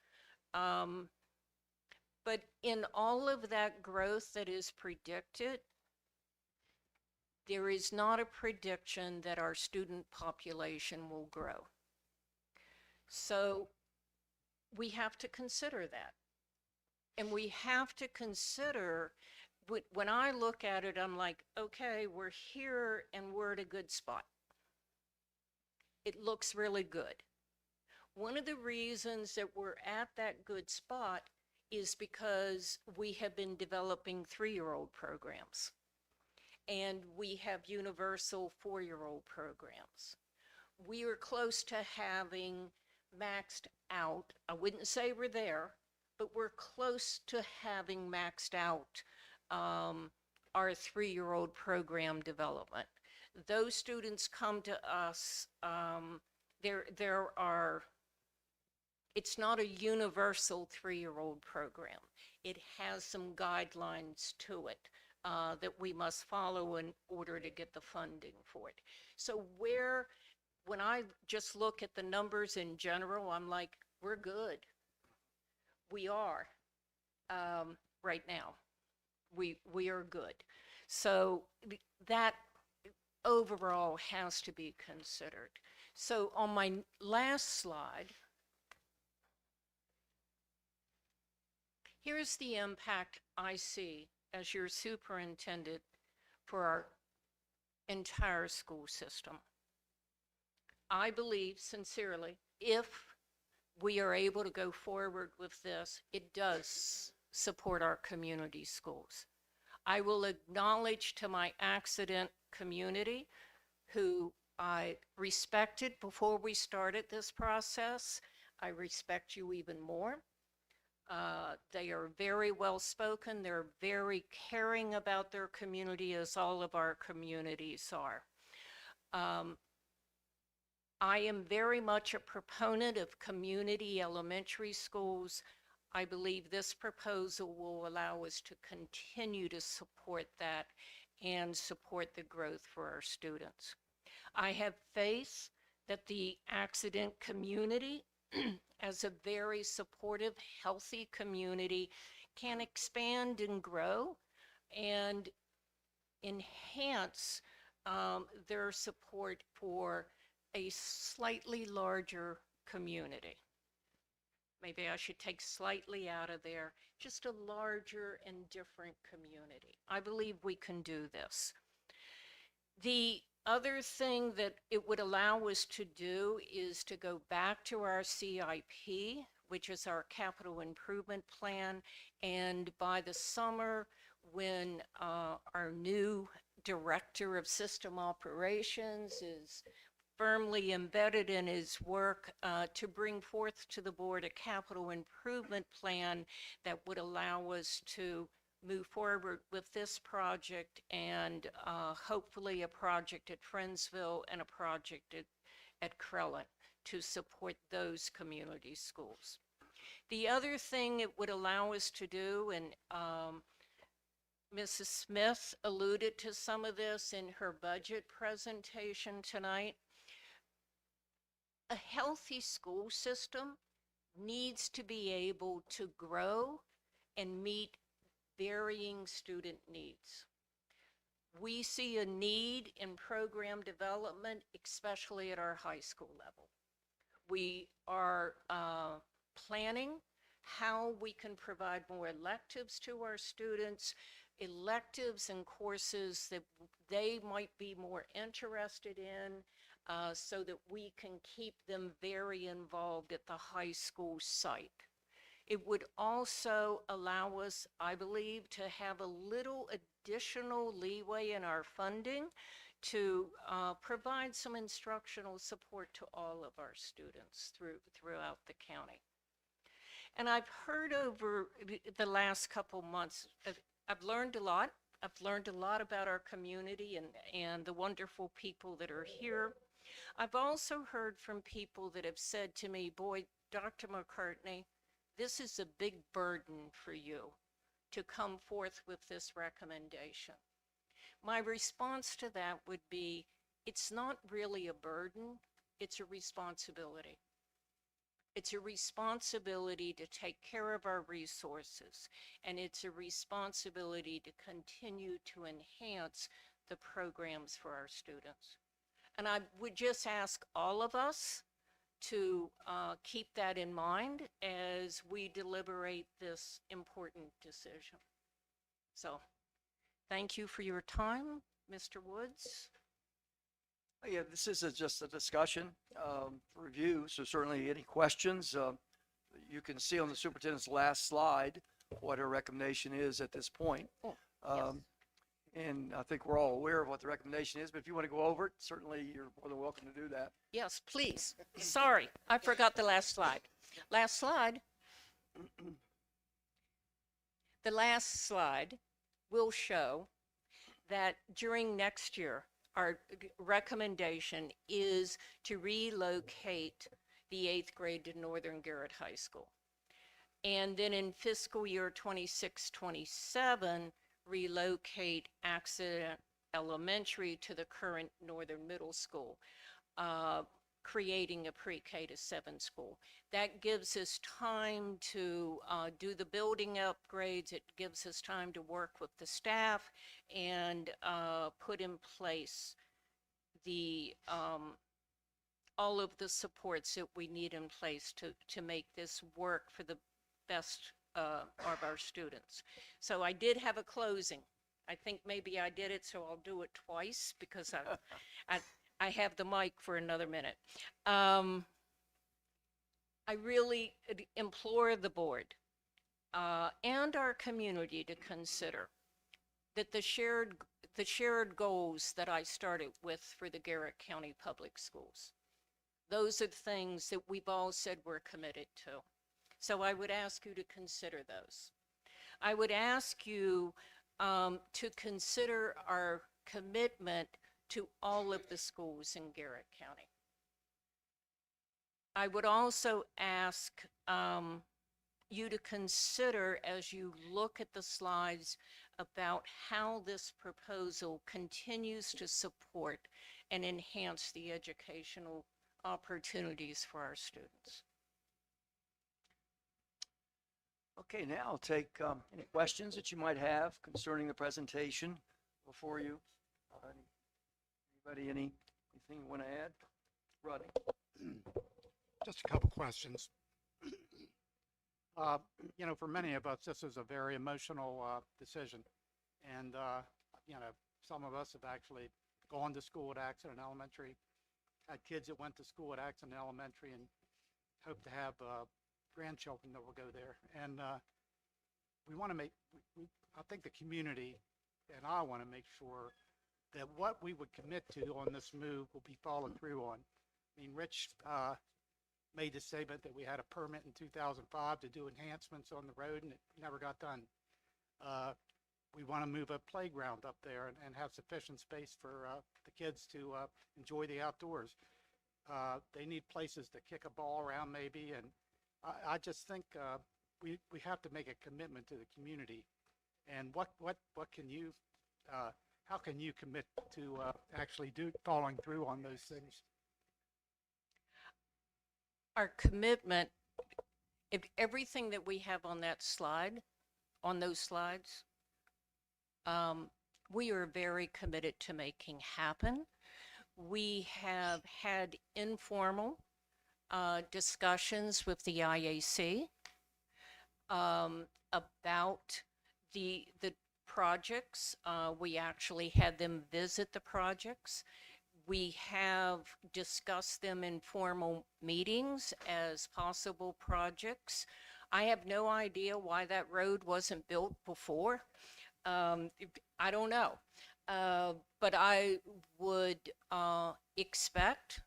But in all of that growth that is predicted, there is not a prediction that our student population will grow. So we have to consider that. And we have to consider, when I look at it, I'm like, okay, we're here and we're at a good spot. It looks really good. One of the reasons that we're at that good spot is because we have been developing 3-year-old programs. And we have universal 4-year-old programs. We are close to having maxed out. I wouldn't say we're there, but we're close to having maxed out our 3-year-old program development. Those students come to us, it's not a universal 3-year-old program. It has some guidelines to it that we must follow in order to get the funding for it. So when I just look at the numbers in general, I'm like, we're good. We are right now. We are good. So that overall has to be considered. So on my last slide, here's the impact I see as your superintendent for our entire school system. I believe sincerely, if we are able to go forward with this, it does support our community schools. I will acknowledge to my accident community, who I respected before we started this process. I respect you even more. They are very well spoken. They're very caring about their community, as all of our communities are. I am very much a proponent of community elementary schools. I believe this proposal will allow us to continue to support that and support the growth for our students. I have faith that the accident community, as a very supportive, healthy community, can expand and grow and enhance their support for a slightly larger community. Maybe I should take slightly out of there, just a larger and different community. I believe we can do this. The other thing that it would allow us to do is to go back to our CIP, which is our capital improvement plan, and by the summer, when our new director of system operations is firmly embedded in his work, to bring forth to the board a capital improvement plan that would allow us to move forward with this project and hopefully a project at Friendsville and a project at Crellin to support those community schools. The other thing it would allow us to do, and Mrs. Smith alluded to some of this in her budget presentation tonight, a healthy school system needs to be able to grow and meet varying student needs. We see a need in program development, especially at our high school level. We are planning how we can provide more electives to our students, electives and courses that they might be more interested in, so that we can keep them very involved at the high school site. It would also allow us, I believe, to have a little additional leeway in our funding to provide some instructional support to all of our students throughout the county. And I've heard over the last couple months, I've learned a lot. I've learned a lot about our community and the wonderful people that are here. I've also heard from people that have said to me, boy, Dr. McCartney, this is a big burden for you to come forth with this recommendation. My response to that would be, it's not really a burden, it's a responsibility. It's a responsibility to take care of our resources, and it's a responsibility to continue to enhance the programs for our students. And I would just ask all of us to keep that in mind as we deliberate this important decision. So, thank you for your time, Mr. Woods. Yeah, this is just a discussion, review, so certainly any questions, you can see on the superintendent's last slide what her recommendation is at this point. Oh, Um, And I think we're all aware of what the recommendation is, but if you want to go over it, certainly you're more than welcome to do that. Yes, please. Sorry, I forgot the last slide. Last slide. The last slide will show that during next year, our recommendation is to relocate the 8th grade to Northern Garrett High School. And then in fiscal year 26-27, relocate Accident Elementary to the current Northern Middle School, creating a pre-K to 7 school. That gives us time to do the building upgrades. It gives us time to work with the staff and put in place the all of the supports that we need in place to make this work for the best of our students. So I did have a closing. I think maybe I did it, so I'll do it twice because I have the mic for another minute. I really implore the board and our community to consider that the shared goals that I started with for the Garrett County Public Schools, those are things that we've all said we're committed to. So I would ask you to consider those. I would ask you to consider our commitment to all of the schools in Garrett County. I would also ask you to consider, as you look at the slides, about how this proposal continues to support and enhance the educational opportunities for our students. Okay, now I'll take any questions that you might have concerning the presentation before you. Anybody, anything you want to add? Rodney? Just a couple questions. You know, for many of us, this is a very emotional decision. And, you know, some of us have actually gone to school at Accident Elementary, had kids that went to school at Accident Elementary, and hope to have grandchildren that will go there. And we want to make, I think the community and I want to make sure that what we would commit to on this move will be followed through on. I mean, Rich made the statement that we had a permit in 2005 to do enhancements on the road, and it never got done. We want to move a playground up there and have sufficient space for the kids to enjoy the outdoors. They need places to kick a ball around maybe, and I just think we have to make a commitment to the community. And what can you, how can you commit to actually following through on those things? Our commitment, if everything that we have on that slide, on those slides, we are very committed to making happen. We have had informal discussions with the IAC about the projects. We actually had them visit the projects. We have discussed them in formal meetings as possible projects. I have no idea why that road wasn't built before. I don't know. But I would expect,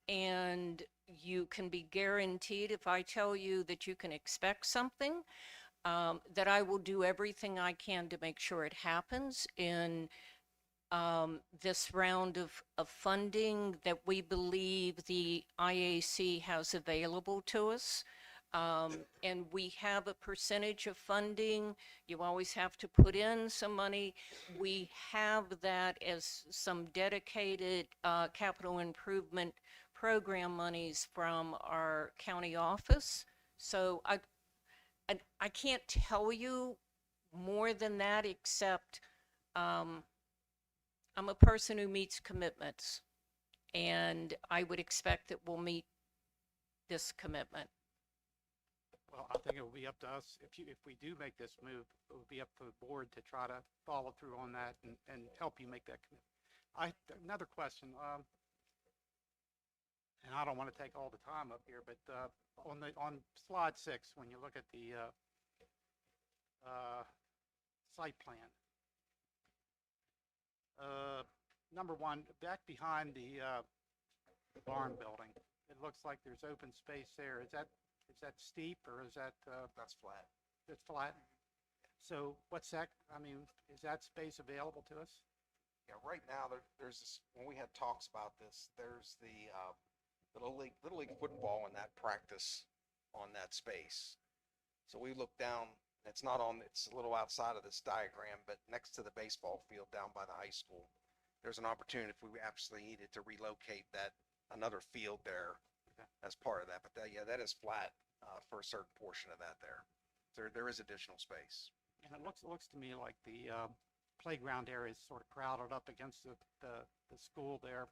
and you can be guaranteed if I tell you that you can expect something, that I will do everything I can to make sure it happens in this round of funding that we believe the IAC has available to us. And we have a percentage of funding. You always have to put in some money. We have that as some dedicated capital improvement program monies from our county office. So I can't tell you more than that, except I'm a person who meets commitments, and I would expect that we'll meet this commitment. Well, I think it will be up to us, if we do make this move, it will be up to the board to try to follow through on that and help you make that commitment. Another question, and I don't want to take all the time up here, but, on slide 6, when you look at the, site plan, number 1, back behind the barn building, it looks like there's open space there. Is that steep, or is that, That's flat. it's flat? So what's that, I mean, is that space available to us? Yeah, right now, there's this, when we had talks about this, there's the Little League football and that practice on that space. So we look down, it's a little outside of this diagram, but next to the baseball field down by the high school, there's an opportunity if we absolutely needed to relocate another field there as part of that. But that is flat for a certain portion of that there. There is additional space. And it looks to me like the playground area is sort of crowded up against the school there.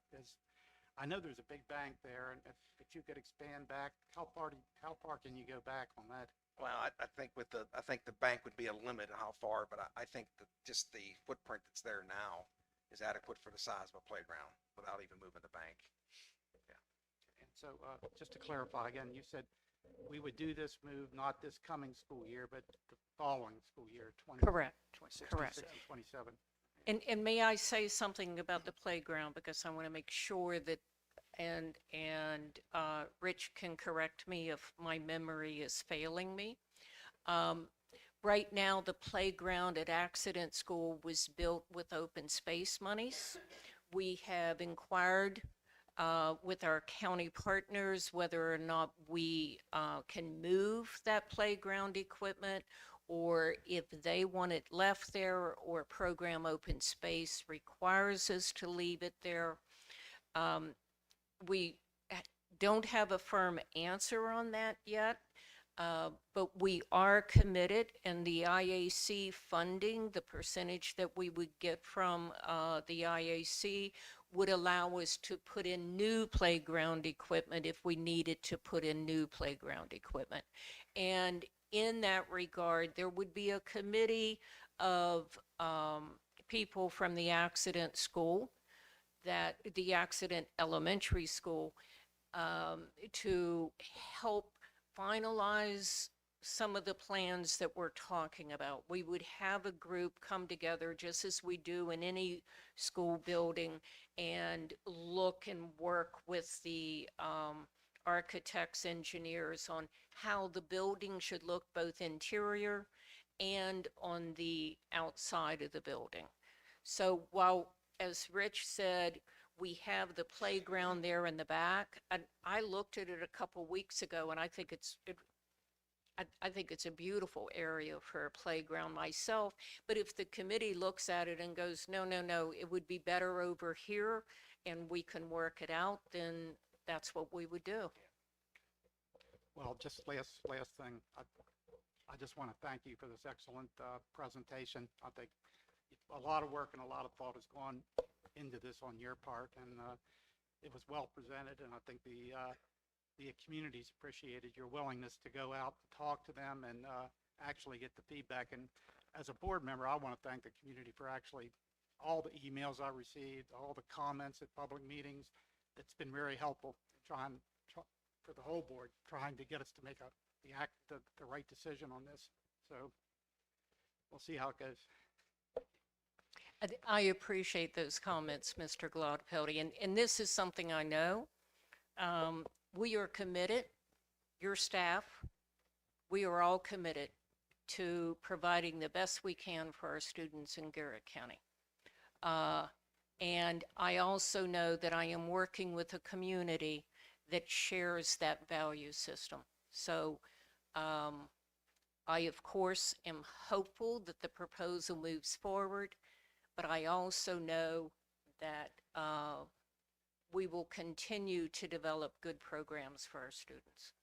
I know there's a big bank there, and if you could expand back, how far can you go back on that? Well, I think the bank would be a limit on how far, but I think that just the footprint that's there now is adequate for the size of a playground without even moving the bank. And so, just to clarify again, you said we would do this move not this coming school year, but the following school year, 20. Correct. 26, Correct. 27. And may I say something about the playground, because I want to make sure that, and Rich can correct me if my memory is failing me. Right now, the playground at Accident School was built with open space monies. We have inquired with our county partners whether or not we can move that playground equipment, or if they want it left there, or program open space requires us to leave it there. We don't have a firm answer on that yet, but we are committed, and the IAC funding, the percentage that we would get from the IAC would allow us to put in new playground equipment if we needed to put in new playground equipment. And in that regard, there would be a committee of people from the accident school, the accident elementary school, to help finalize some of the plans that we're talking about. We would have a group come together, just as we do in any school building, and look and work with the architects, engineers on how the building should look, both interior and on the outside of the building. So while, as Rich said, we have the playground there in the back, and I looked at it a couple weeks ago, and I think I think it's a beautiful area for a playground myself. But if the committee looks at it and goes, no, it would be better over here, and we can work it out, then that's what we would do. Well, just last thing, I just want to thank you for this excellent presentation. I think a lot of work and a lot of thought has gone into this on your part, and it was well presented, and I think the community's appreciated your willingness to go out, talk to them, and actually get the feedback. And as a board member, I want to thank the community for actually all the emails I received, all the comments at public meetings. It's been very helpful for the whole board, trying to get us to make the right decision on this. So we'll see how it goes. I appreciate those comments, Mr. Gladpelty, and this is something I know. We are committed, your staff, we are all committed to providing the best we can for our students in Garrett County. And I also know that I am working with a community that shares that value system. So I, of course, am hopeful that the proposal moves forward, but I also know that we will continue to develop good programs for our students.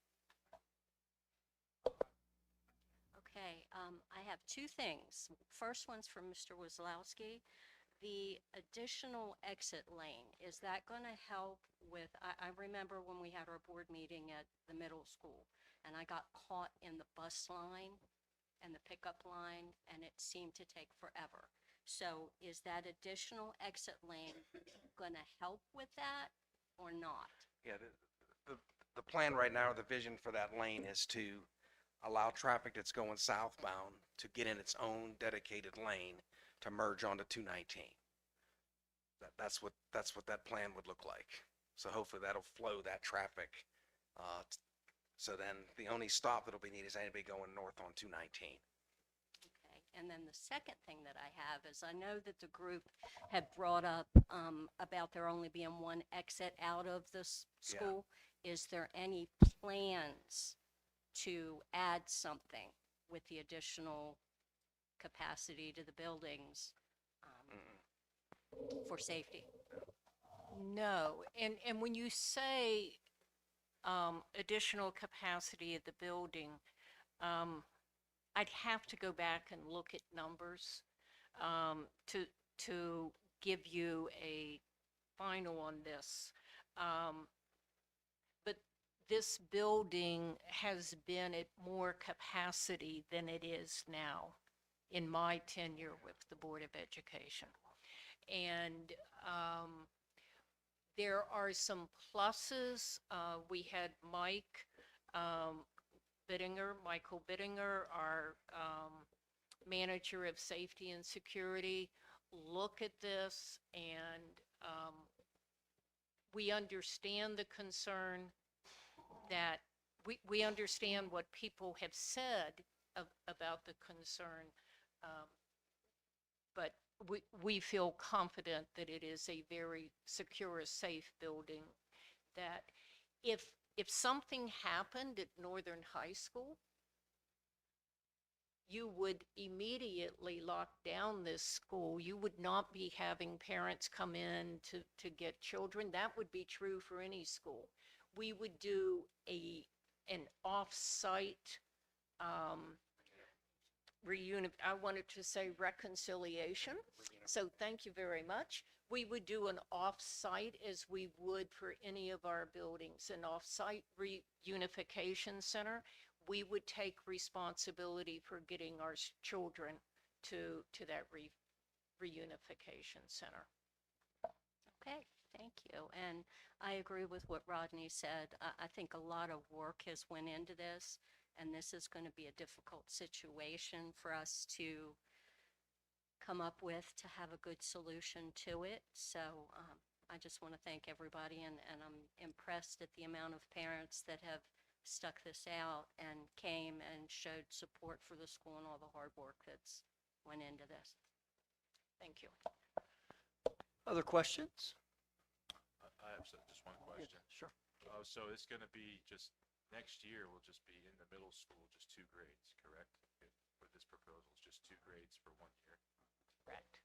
Okay, I have two things. First one's from Mr. Wazlowski. the additional exit lane, is that going to help with, I remember when we had our board meeting at the middle school, and I got caught in the bus line and the pickup line, and it seemed to take forever. So is that additional exit lane going to help with that or not? Yeah, the plan right now, the vision for that lane is to allow traffic that's going southbound to get in its own dedicated lane to merge onto 219. That's what that plan would look like. So hopefully that'll flow that traffic. So then the only stop that'll be needed is anybody going north on 219. Okay, and then the second thing that I have is I know that the group had brought up about there only being one exit out of this Yeah. school. Is there any plans to add something with the additional capacity to the buildings for safety? No, and when you say additional capacity at the building, I'd have to go back and look at numbers to give you a final on this. But this building has been at more capacity than it is now in my tenure with the Board of Education. And there are some pluses. We had Michael Bittinger, our manager of safety and security, look at this, and we understand the concern that we understand what people have said about the concern, but we feel confident that it is a very secure, safe building, that if something happened at Northern High School, you would immediately lock down this school. You would not be having parents come in to get children. That would be true for any school. We would do an off-site I wanted to say reconciliation. So thank you very much. We would do an off-site as we would for any of our buildings, an off-site reunification center. We would take responsibility for getting our children to that reunification center. Okay, thank you. And I agree with what Rodney said. I think a lot of work has went into this, and this is going to be a difficult situation for us to come up with to have a good solution to it. So I just want to thank everybody, and I'm impressed at the amount of parents that have stuck this out and came and showed support for the school and all the hard work that's went into this. Thank you. Other questions? I have just one question. Sure. So it's going to be just, next year will just be in the middle school, just 2 grades, correct? With this proposal, it's just 2 grades for 1 year. Correct.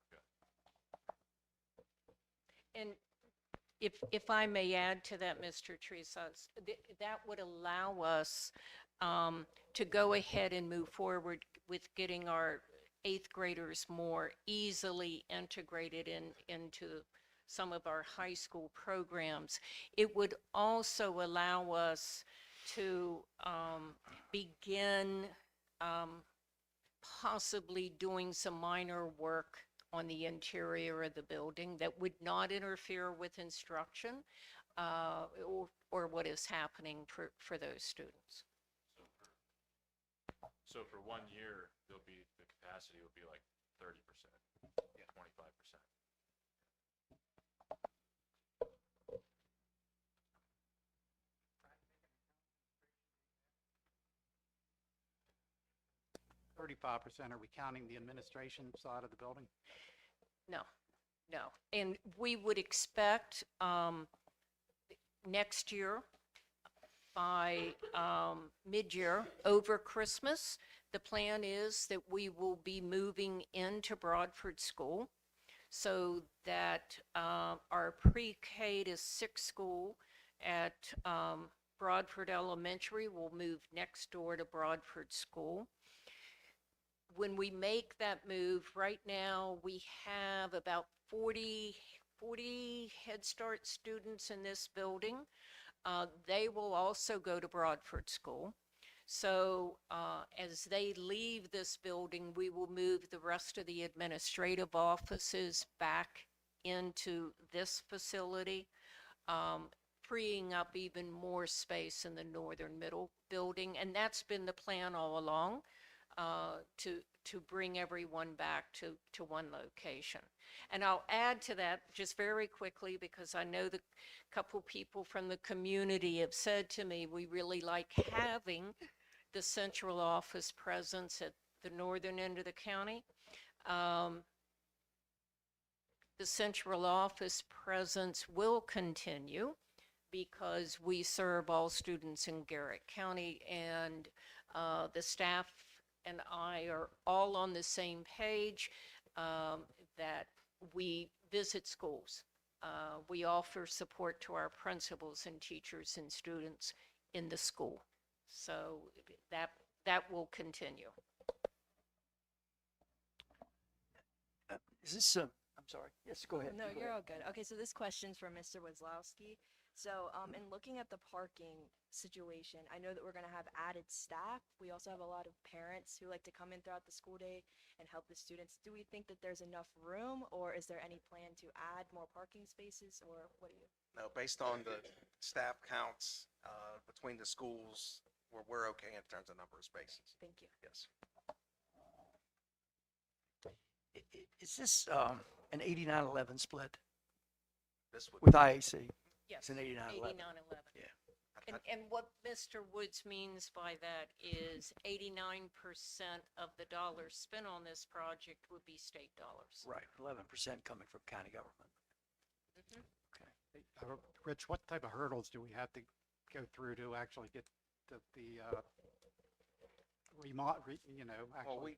Okay. And if I may add to that, Mr. Tresas, that would allow us to go ahead and move forward with getting our 8th graders more easily integrated into some of our high school programs. It would also allow us to begin possibly doing some minor work on the interior of the building that would not interfere with instruction or what is happening for those students. So for 1 year, the capacity will be like 30%, 25%. 35%, are we counting the administration side of the building? No. And we would expect next year, by mid-year, over Christmas, the plan is that we will be moving into Broadford School so that our pre-K to 6 school at Broadford Elementary will move next door to Broadford School. when we make that move, right now, we have about 40 Head Start students in this building. They will also go to Broadford School. So as they leave this building, we will move the rest of the administrative offices back into this facility, freeing up even more space in the northern middle building. And that's been the plan all along, to bring everyone back to one location. And I'll add to that just very quickly, because I know the couple people from the community have said to me, we really like having the central office presence at the northern end of the county. The central office presence will continue because we serve all students in Garrett County, and the staff and I are all on the same page, that we visit schools. We offer support to our principals and teachers and students in the school. So that will continue. Is this, I'm sorry. Yes, go ahead. No, You go you're ahead. all good. Okay, so this question's for Mr. Wazlowski. So, in looking at the parking situation, I know that we're gonna have added staff. We also have a lot of parents who like to come in throughout the school day and help the students. Do we think that there's enough room, or is there any plan to add more parking spaces, or what do you? No, based on the staff counts between the schools, we're okay in terms of number of spaces. Thank you. Yes. Is this an 89-11 split This would with IAC? Yes. It's an 89-11. 89-11. Yeah. And what Mr. Woods means by that is 89% of the dollars spent on this project would be state dollars. Right, 11% coming from county government. Okay. Rich, what type of hurdles do we have to go through to actually get the Well, we,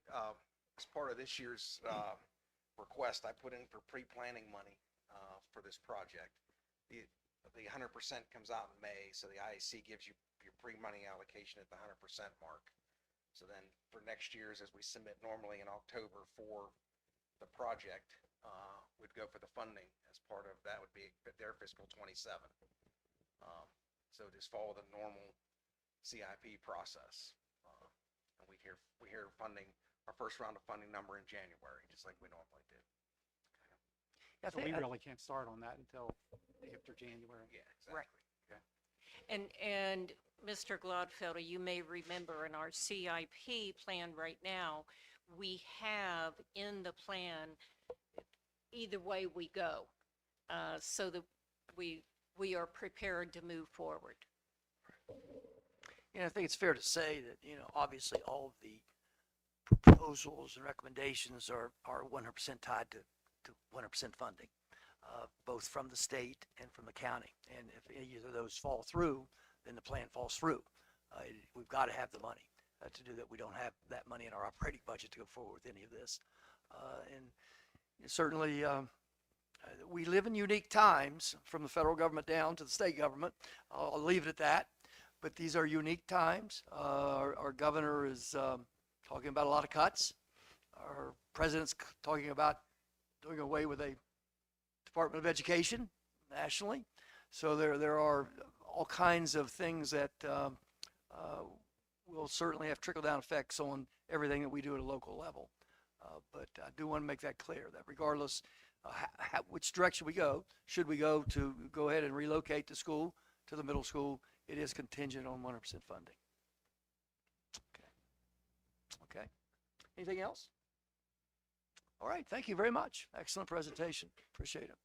as part of this year's request, I put in for pre-planning money for this project. The 100% comes out in May, so the IAC gives you your pre-money allocation at the 100% mark. So then for next year's, as we submit normally in October for the project, we'd go for the funding as part of that would be their fiscal 27. So just follow the normal CIP process. And we hear funding, our first round of funding number in January, just like we normally do. I So think- we really can't start on that until after January. Yeah, exactly. And Mr. Glodfelder, you may remember in our CIP plan right now, we have in the plan either way we go, so that we are prepared to move forward. I think it's fair to say that, obviously all of the proposals and recommendations are 100% tied to 100% funding, both from the state and from the county. And if either of those fall through, then the plan falls through. We've got to have the money to do that. We don't have that money in our operating budget to go forward with any of this. And certainly, we live in unique times, from the federal government down to the state government. I'll leave it at that. But these are unique times. Our governor is talking about a lot of cuts. Our president's talking about doing away with a Department of Education nationally. So there are all kinds of things that will certainly have trickle-down effects on everything that we do at a local level. But I do want to make that clear, that regardless which direction we go, should we go ahead and relocate the school to the middle school, it is contingent on 100% funding. Okay. Anything else? All right, thank you very much. Excellent presentation. Appreciate it.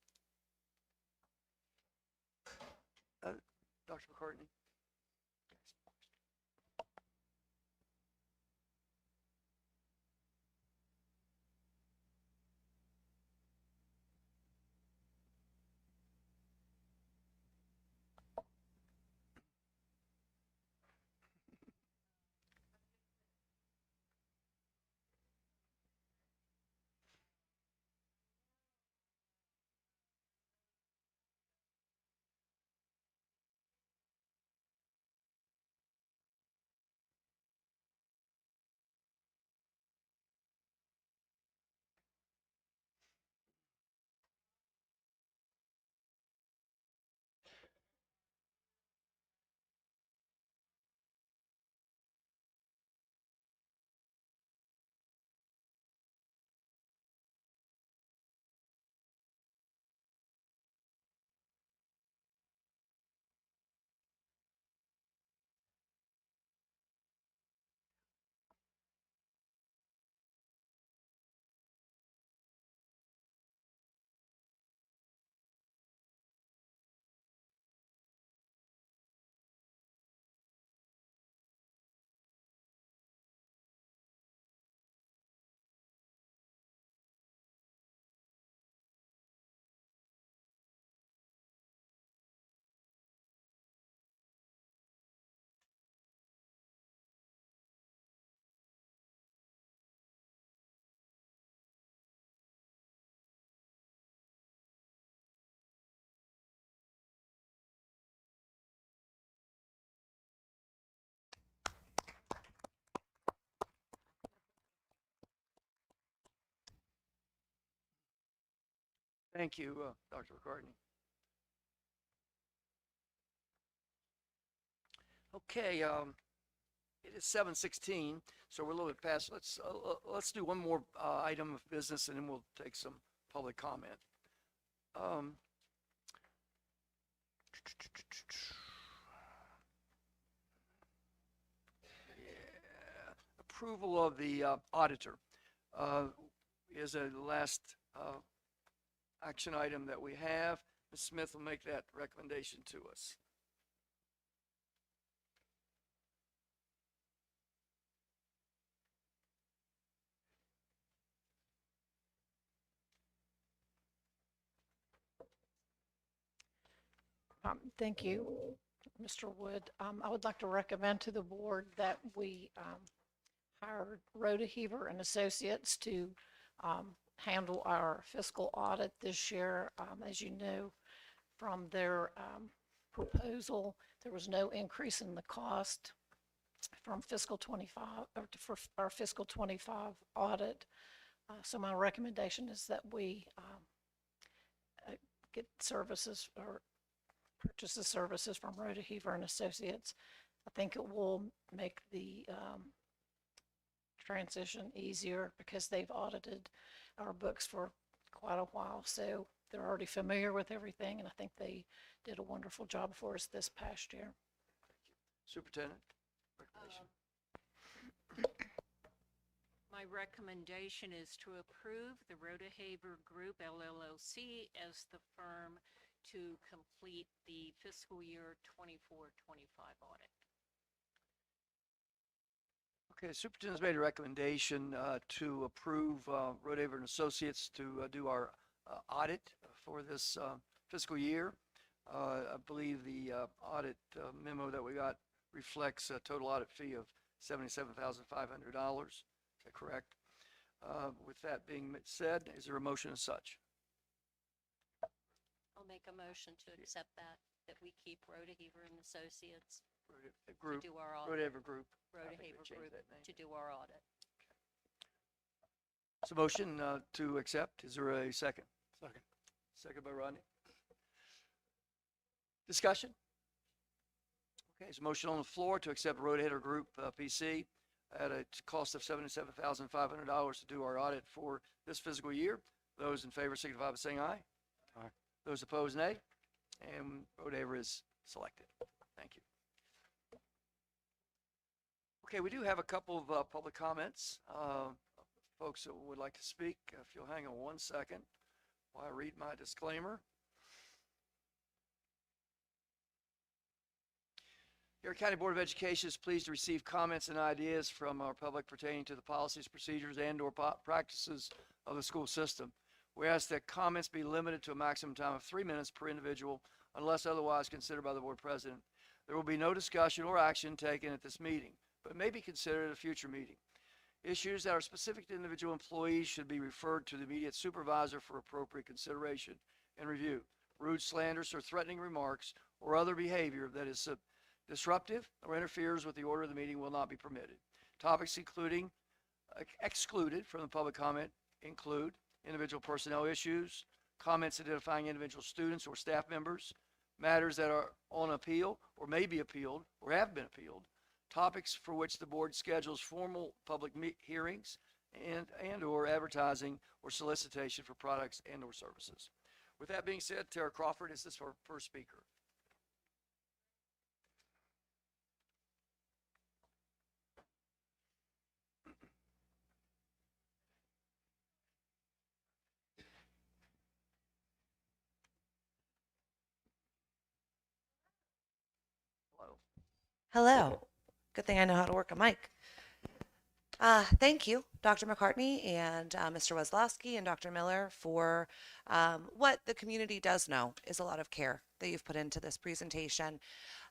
Dr. McCartney? Thank you, Dr. McCartney. Okay, it is 7:16, so we're a little bit past. Let's do one more item of business, and then we'll take some public comment. Um, yeah, approval of the auditor is a last action item that we have. Ms. Smith will make that recommendation to us. Thank you, Mr. Wood. I would like to recommend to the board that we hire Rhoda Heaver and Associates to handle our fiscal audit this year. As you know, from their proposal, there was no increase in the cost from fiscal 25 or for our fiscal 25 audit. So my recommendation is that we get services or purchase the services from Rhoda Heaver and Associates. I think it will make the transition easier because they've audited our books for quite a while. So they're already familiar with everything, and I think they did a wonderful job for us this past year. Superintendent, recommendation. My recommendation is to approve the Rhoda Haber Group LLC as the firm to complete the fiscal year 24-25 audit. Okay, the superintendent's made a recommendation to approve Rhoda Haver and Associates to do our audit for this fiscal year. I believe the audit memo that we got reflects a total audit fee of $77,500. Is that correct? With that being said, is there a motion as such? I'll make a motion to accept that we keep Rhoda Heaver and Associates Rhoda to Group, do our audit. Rhoda Haver Group. Rhoda I think we Haver changed Group that name. to do our audit. It's a motion to accept. Is there a second? Second. Second by Rodney. Discussion? Okay, there's a motion on the floor to accept Rhoda Haver Group PC at a cost of $77,500 to do our audit for this fiscal year. Those in favor signify by saying aye. Aye. Those opposed, nay. And Rhoda Haver is selected. Thank you. Okay, we do have a couple of public comments. Folks that would like to speak, if you'll hang on one second while I read my disclaimer. Garrett County Board of Education is pleased to receive comments and ideas from our public pertaining to the policies, procedures, and/or practices of the school system. We ask that comments be limited to a maximum time of 3 minutes per individual unless otherwise considered by the board president. There will be no discussion or action taken at this meeting, but may be considered at a future meeting. Issues that are specific to individual employees should be referred to the immediate supervisor for appropriate consideration and review. Rude, slanderous, or threatening remarks or other behavior that is disruptive or interferes with the order of the meeting will not be permitted. Topics excluded from the public comment include individual personnel issues, comments identifying individual students or staff members, matters that are on appeal or may be appealed or have been appealed, topics for which the board schedules formal public hearings and or advertising or solicitation for products and or services. With that being said, Tara Crawford is this our first speaker. Hello. Hello. Good thing I know how to work a mic. Thank you, Dr. McCartney and Mr. Weslowski and Dr. Miller for what the community does know is a lot of care that you've put into this presentation.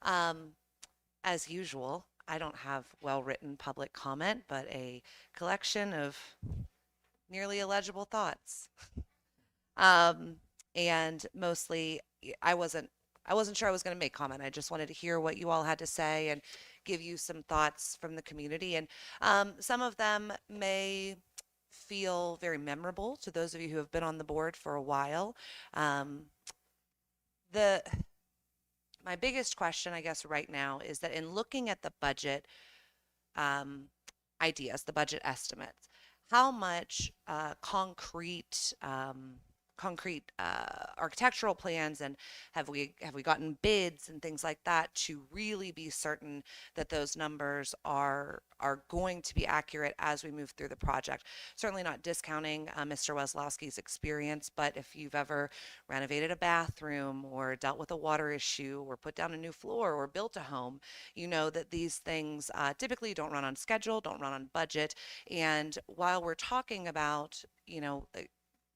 As usual, I don't have well-written public comment, but a collection of nearly illegible thoughts. And mostly, I wasn't sure I was going to make comment. I just wanted to hear what you all had to say and give you some thoughts from the community. And some of them may feel very memorable to those of you who have been on the board for a while. The my biggest question, I guess, right now is that in looking at the budget ideas, the budget estimates, how much concrete architectural plans, and have we gotten bids and things like that to really be certain that those numbers are going to be accurate as we move through the project. Certainly not discounting Mr. Weslowski's experience, but if you've ever renovated a bathroom or dealt with a water issue or put down a new floor or built a home, you know that these things typically don't run on schedule, don't run on budget. And while we're talking about,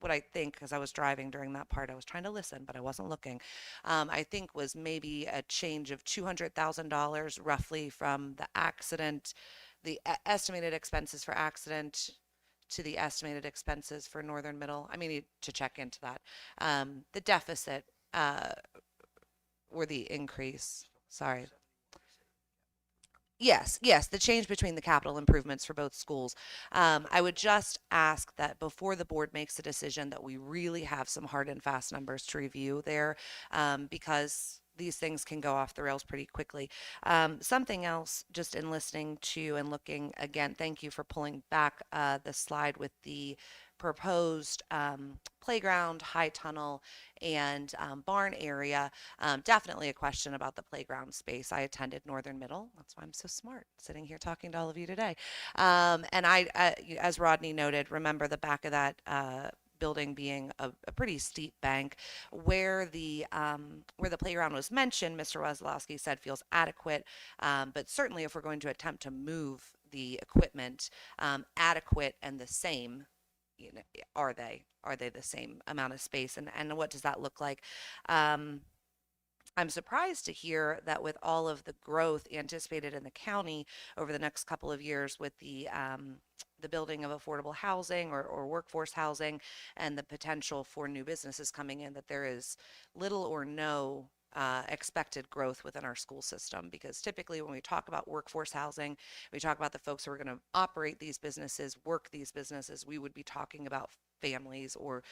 what I think, because I was driving during that part, I was trying to listen, but I wasn't looking, I think was maybe a change of $200,000 roughly from the accident, the estimated expenses for accident to the estimated expenses for Northern Middle. I may need to check into that. The deficit or the increase, sorry. Yes, the change between the capital improvements for both schools. I would just ask that before the board makes a decision that we really have some hard and fast numbers to review there, because these things can go off the rails pretty quickly. Something else, just in listening to and looking again, thank you for pulling back the slide with the proposed playground, high tunnel, and barn area. Definitely a question about the playground space. I attended Northern Middle. That's why I'm so smart, sitting here talking to all of you today. And as Rodney noted, remember the back of that building being a pretty steep bank. Where the playground was mentioned, Mr. Weslowski said feels adequate, but certainly if we're going to attempt to move the equipment, adequate and the same, are they the same amount of space, and what does that look like? I'm surprised to hear that with all of the growth anticipated in the county over the next couple of years with the building of affordable housing or workforce housing and the potential for new businesses coming in, that there is little or no expected growth within our school system. Because typically when we talk about workforce housing, we talk about the folks who are going to operate these businesses, work these businesses, we would be talking about families or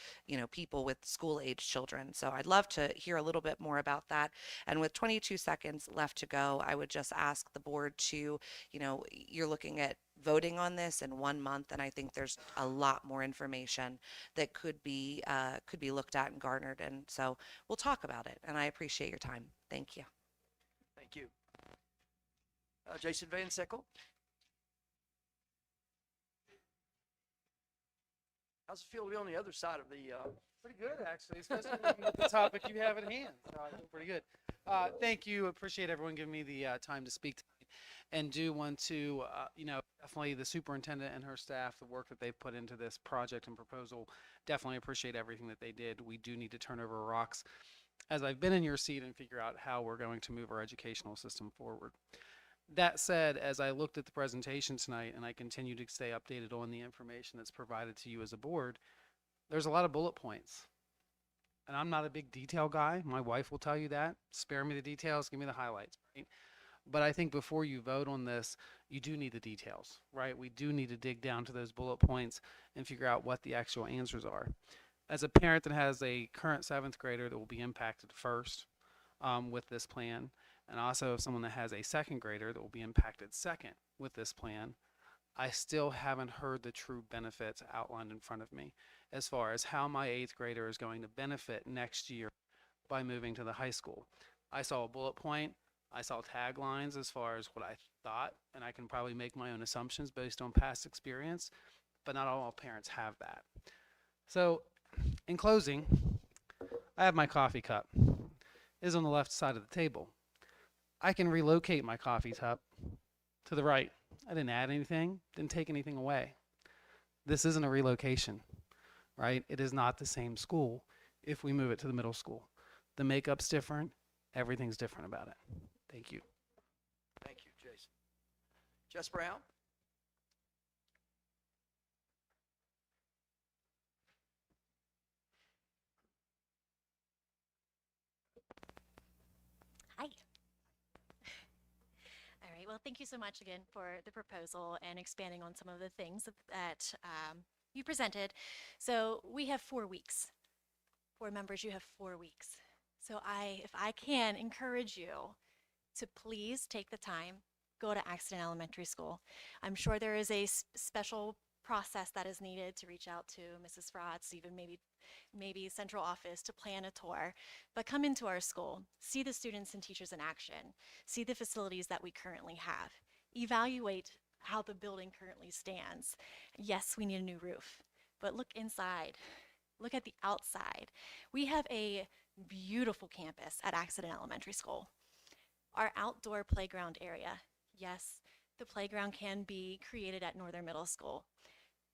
people with school age children. So I'd love to hear a little bit more about that. And with 22 seconds left to go, I would just ask the board to, you're looking at voting on this in 1 month, and I think there's a lot more information that could be looked at and garnered, and so we'll talk about it. And I appreciate your time. Thank you. Thank you. Jason Van Sickle. How's it feel to be on the other side of the? Pretty good, actually, especially with the topic you have at hand. So I feel pretty good. Thank you. Appreciate everyone giving me the time to speak tonight, and do want to, definitely the superintendent and her staff, the work that they've put into this project and proposal. Definitely appreciate everything that they did. We do need to turn over rocks as I've been in your seat and figure out how we're going to move our educational system forward. That said, as I looked at the presentation tonight and I continue to stay updated on the information that's provided to you as a board, there's a lot of bullet points. And I'm not a big detail guy. My wife will tell you that. Spare me the details, give me the highlights, right? But I think before you vote on this, you do need the details, right? We do need to dig down to those bullet points and figure out what the actual answers are. As a parent that has a current 7th grader that will be impacted first with this plan, and also someone that has a 2nd grader that will be impacted second with this plan, I still haven't heard the true benefits outlined in front of me as far as how my 8th grader is going to benefit next year by moving to the high school. I saw a bullet point. I saw taglines as far as what I thought, and I can probably make my own assumptions based on past experience, but not all parents have that. So in closing, I have my coffee cup. It is on the left side of the table. I can relocate my coffee cup to the right. I didn't add anything, didn't take anything away. This isn't a relocation, right? It is not the same school if we move it to the middle school. The makeup's different, everything's different about it. Thank you. Thank you, Jason. Jess Brown. Hi. All right. Well, thank you so much again for the proposal and expanding on some of the things that you presented. So we have 4 weeks. Board members, you have 4 weeks. So if I can encourage you to please take the time, go to Accident Elementary School. I'm sure there is a special process that is needed to reach out to Mrs. Frotz, even maybe central office to plan a tour. But come into our school, see the students and teachers in action, see the facilities that we currently have, evaluate how the building currently stands. Yes, we need a new roof, but look inside. Look at the outside. We have a beautiful campus at Accident Elementary School. Our outdoor playground area, yes, the playground can be created at Northern Middle School.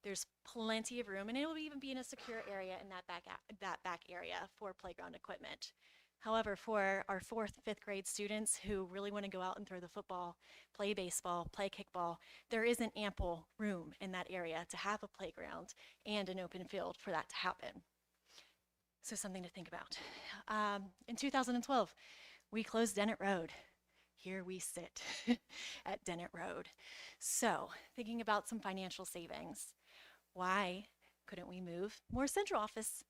There's plenty of room, and it will even be in a secure area in that back area for playground equipment. However, for our 4th, 5th grade students who really want to go out and throw the football, play baseball, play kickball, there isn't ample room in that area to have a playground and an open field for that to happen. So something to think about. In 2012, we closed Dennett Road. Here we sit at Dennett Road. So thinking about some financial savings, why couldn't we move more central office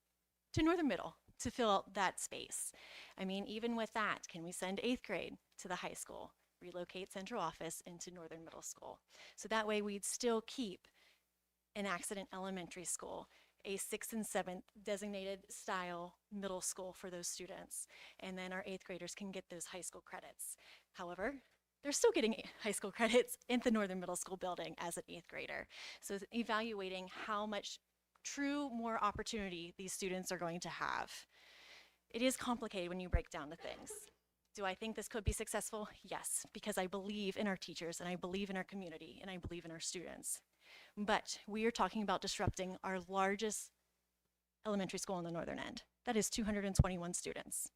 to Northern Middle to fill that space? I mean, even with that, can we send 8th grade to the high school, relocate central office into Northern Middle School? So that way we'd still keep an Accident Elementary School, a 6th and 7th designated style middle school for those students. And then our 8th graders can get those high school credits. However, they're still getting high school credits in the Northern Middle School building as an 8th grader. So evaluating how much true more opportunity these students are going to have. It is complicated when you break down the things. Do I think this could be successful? Yes, because I believe in our teachers and I believe in our community and I believe in our students. But we are talking about disrupting our largest elementary school on the northern end. That is 221 students.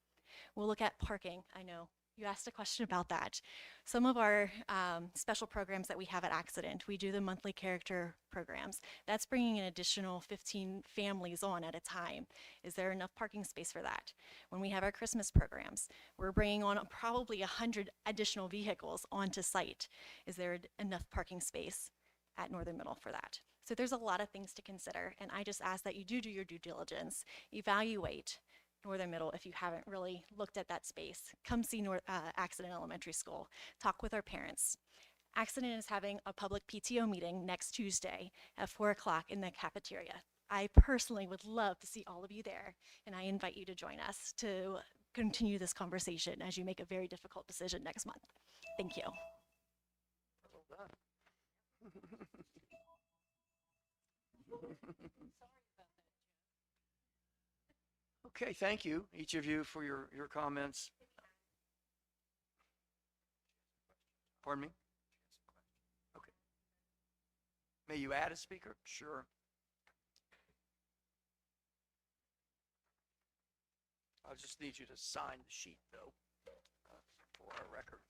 We'll look at parking. I know you asked a question about that. Some of our special programs that we have at Accident, we do the monthly character programs. That's bringing an additional 15 families on at a time. Is there enough parking space for that? When we have our Christmas programs, we're bringing on probably 100 additional vehicles onto site. Is there enough parking space at Northern Middle for that? So there's a lot of things to consider, and I just ask that you do your due diligence, evaluate Northern Middle if you haven't really looked at that space. Come see Accident Elementary School. Talk with our parents. Accident is having a public PTO meeting next Tuesday at 4 o'clock in the cafeteria. I personally would love to see all of you there, and I invite you to join us to continue this conversation as you make a very difficult decision next month. Thank you. Well done. Okay, thank you, each of you, for your comments. Pardon me? Okay. May you add a speaker? Sure. I'll just need you to sign the sheet, though, for our record.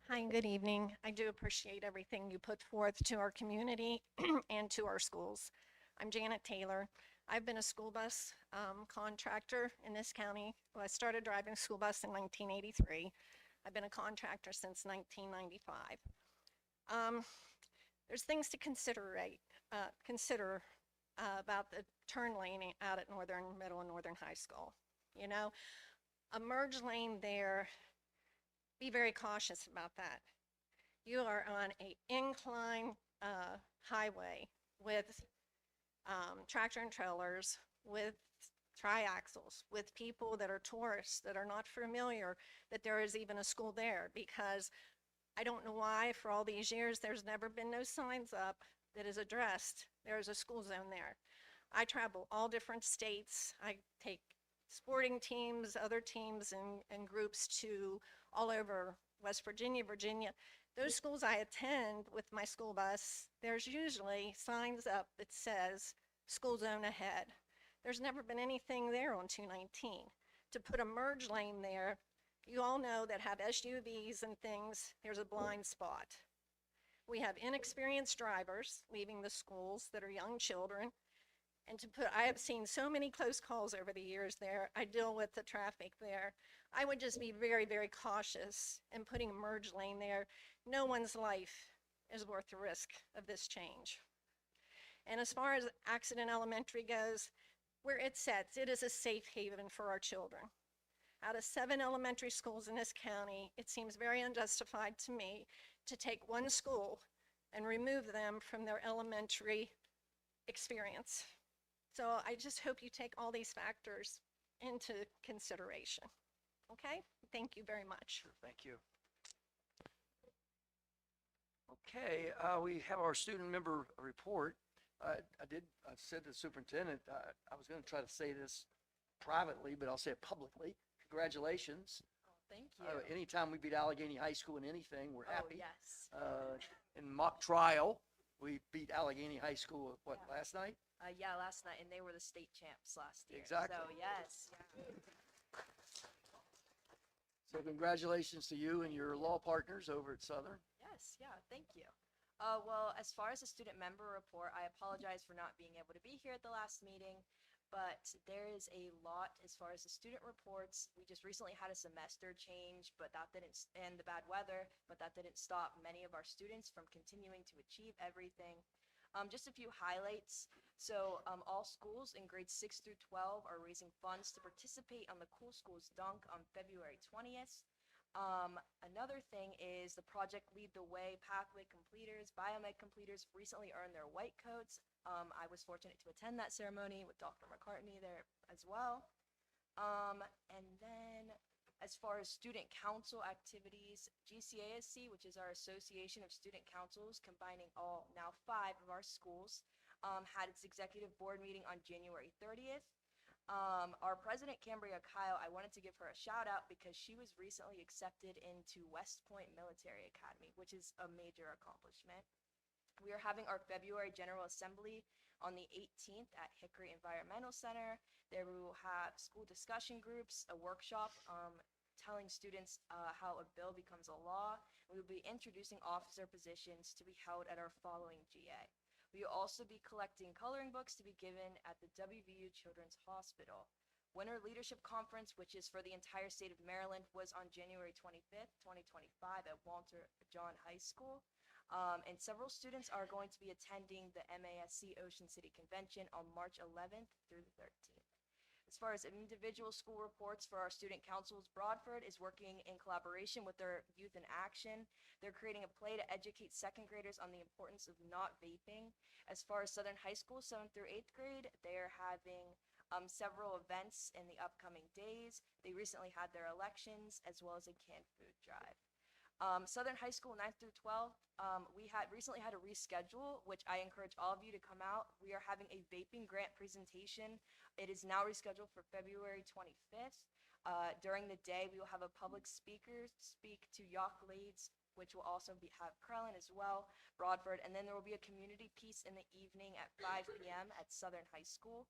Hi, and good evening. I do appreciate everything you put forth to our community and to our schools. I'm Janet Taylor. I've been a school bus contractor in this county. Well, I started driving school bus in 1983. I've been a contractor since 1995. There's things to consider about the turn lane out at Northern Middle and Northern High School. You know, a merge lane there, be very cautious about that. You are on an incline highway with tractor and trailers, with triaxles, with people that are tourists that are not familiar that there is even a school there, because I don't know why for all these years there's never been no signs up that is addressed there's a school zone there. I travel all different states. I take sporting teams, other teams and groups to all over West Virginia, Virginia. Those schools I attend with my school bus, there's usually signs up that says school zone ahead. There's never been anything there on 219. To put a merge lane there, you all know that have SUVs and things, there's a blind spot. We have inexperienced drivers leaving the schools that are young children. And I have seen so many close calls over the years there. I deal with the traffic there. I would just be very, very cautious in putting a merge lane there. No one's life is worth the risk of this change. And as far as Accident Elementary goes, where it sits, it is a safe haven for our children. Out of 7 elementary schools in this county, it seems very unjustified to me to take one school and remove them from their elementary experience. So I just hope you take all these factors into consideration. Okay? Thank you very much. Sure, thank you. Okay, we have our student member report. I said to the superintendent, I was going to try to say this privately, but I'll say it publicly. Congratulations. Thank you. Anytime we beat Allegheny High School in anything, we're happy. Yes. In mock trial, we beat Allegheny High School, last night? Yeah, last night, and they were the state champs last year. Exactly. So, yes. So congratulations to you and your law partners over at Southern. Yes, yeah, thank you. Well, as far as the student member report, I apologize for not being able to be here at the last meeting, but there is a lot as far as the student reports. We just recently had a semester change, but that didn't, and the bad weather, but that didn't stop many of our students from continuing to achieve everything. Just a few highlights. So all schools in grades 6 through 12 are raising funds to participate on the Cool Schools Dunk on February 20th. Another thing is the Project Lead the Way pathway completers, biomed completers recently earned their white coats. I was fortunate to attend that ceremony with Dr. McCartney there as well. And then as far as student council activities, GCASC, which is our Association of Student Councils, combining all now 5 of our schools, had its executive board meeting on January 30th. Our president, Cambria Kyle, I wanted to give her a shout out because she was recently accepted into West Point Military Academy, which is a major accomplishment. We are having our February General Assembly on the 18th at Hickory Environmental Center. There we will have school discussion groups, a workshop telling students how a bill becomes a law. We will be introducing officer positions to be held at our following GA. We will also be collecting coloring books to be given at the WVU Children's Hospital. Winter Leadership Conference, which is for the entire state of Maryland, was on January 25th, 2025 at Walter John High School. And several students are going to be attending the MASC Ocean City Convention on March 11th through the 13th. As far as individual school reports for our student councils, Broadford is working in collaboration with their Youth in Action. They're creating a play to educate second graders on the importance of not vaping. As far as Southern High School, 7th through 8th grade, they are having several events in the upcoming days. They recently had their elections as well as a canned food drive. Southern High School 9th through 12th, we recently had a reschedule, which I encourage all of you to come out. We are having a vaping grant presentation. It is now rescheduled for February 25th. During the day, we will have a public speaker speak to Yock Lades, which will also have Krellin as well, Broadford, and then there will be a community piece in the evening at 5 p.m. at Southern High School,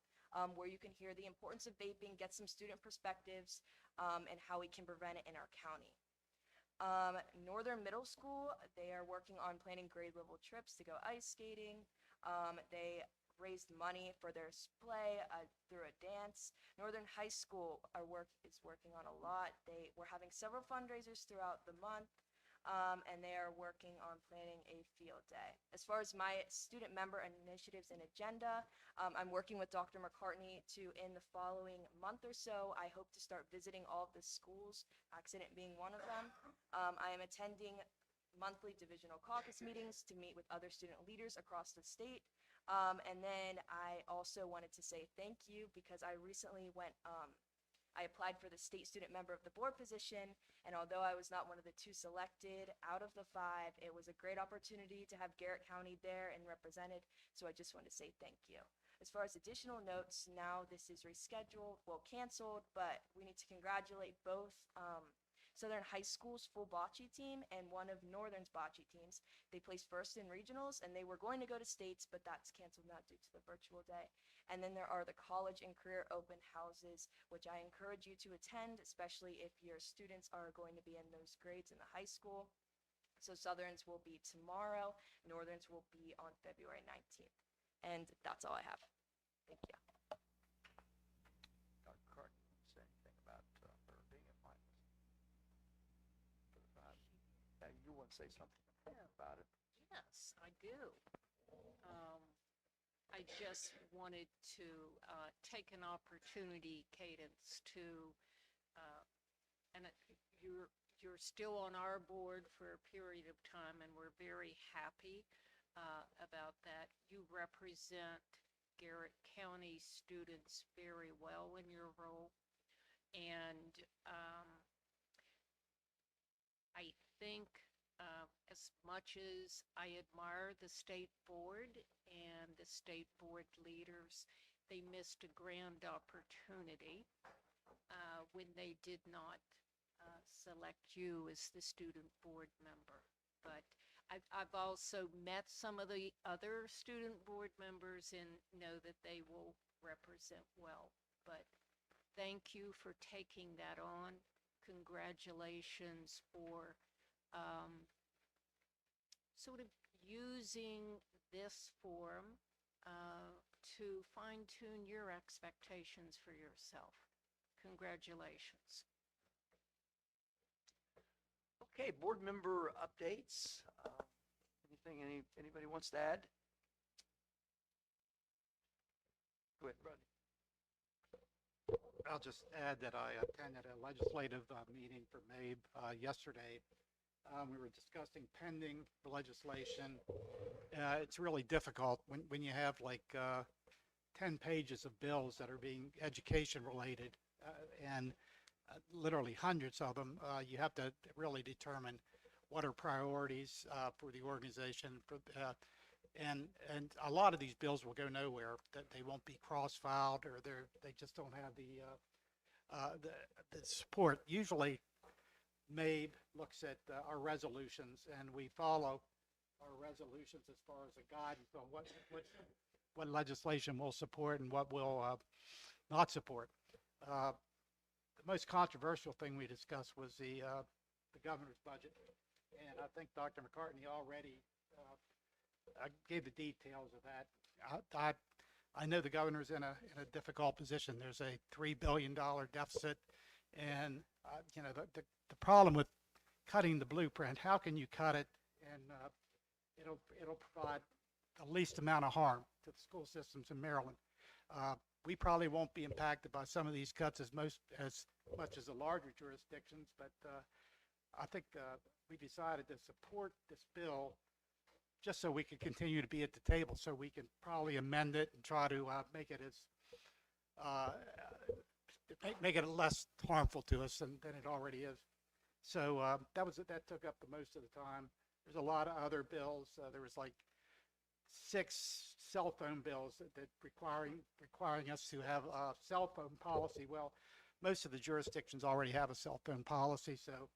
where you can hear the importance of vaping, get some student perspectives, and how we can prevent it in our county. Northern Middle School, they are working on planning grade level trips to go ice skating. They raised money for their play through a dance. Northern High School is working on a lot. We're having several fundraisers throughout the month, and they are working on planning a field day. As far as my student member initiatives and agenda, I'm working with Dr. McCartney in the following month or so, I hope to start visiting all of the schools, Accident being one of them. I am attending monthly divisional caucus meetings to meet with other student leaders across the state. And then I also wanted to say thank you because I recently I applied for the state student member of the board position, and although I was not one of the 2 selected out of the 5, it was a great opportunity to have Garrett County there and represented, so I just want to say thank you. As far as additional notes, now this is rescheduled, well, canceled, but we need to congratulate both Southern High School's full bocce team and one of Northern's bocce teams. They placed first in regionals, and they were going to go to states, but that's canceled now due to the virtual day. And then there are the college and career open houses, which I encourage you to attend, especially if your students are going to be in those grades in the high school. So Southerns will be tomorrow, Northerns will be on February 19th. And that's all I have. Thank you. Dr. Carter, say anything about her being a finalist? Yeah, you want to say something about it? Yes, I do. I just wanted to take an opportunity, Cadence, to, and you're still on our board for a period of time, and we're very happy about that. You represent Garrett County students very well in your role, and I think as much as I admire the state board and the state board leaders, they missed a grand opportunity when they did not select you as the student board member. But I've also met some of the other student board members and know that they will represent well. But thank you for taking that on. Congratulations for sort of using this forum to fine-tune your expectations for yourself. Congratulations. Okay, board member updates. Anybody wants to add? Go ahead, Rodney. I'll just add that I attended a legislative meeting for MABE yesterday. We were discussing pending legislation. It's really difficult when you have like 10 pages of bills that are being education related and literally hundreds of them. You have to really determine what are priorities for the organization. And a lot of these bills will go nowhere. That they won't be cross-filed, or they just don't have the support. Usually, MABE looks at our resolutions, and we follow our resolutions as far as a guidance on what legislation we'll support and what will not support. The most controversial thing we discussed was the governor's budget, and I think Dr. McCartney already gave the details of that. I know the governor's in a difficult position. There's a $3 billion deficit, and you know the problem with cutting the blueprint. How can you cut it and it'll provide the least amount of harm to the school systems in Maryland? We probably won't be impacted by some of these cuts as much as the larger jurisdictions, but I think we decided to support this bill just so we could continue to be at the table, so we can probably amend it and try to make it less harmful to us than it already is. So that took up the most of the time. There's a lot of other bills. There was like 6 cell phone bills that requiring us to have a cell phone policy. Well, most of the jurisdictions already have a cell phone policy, so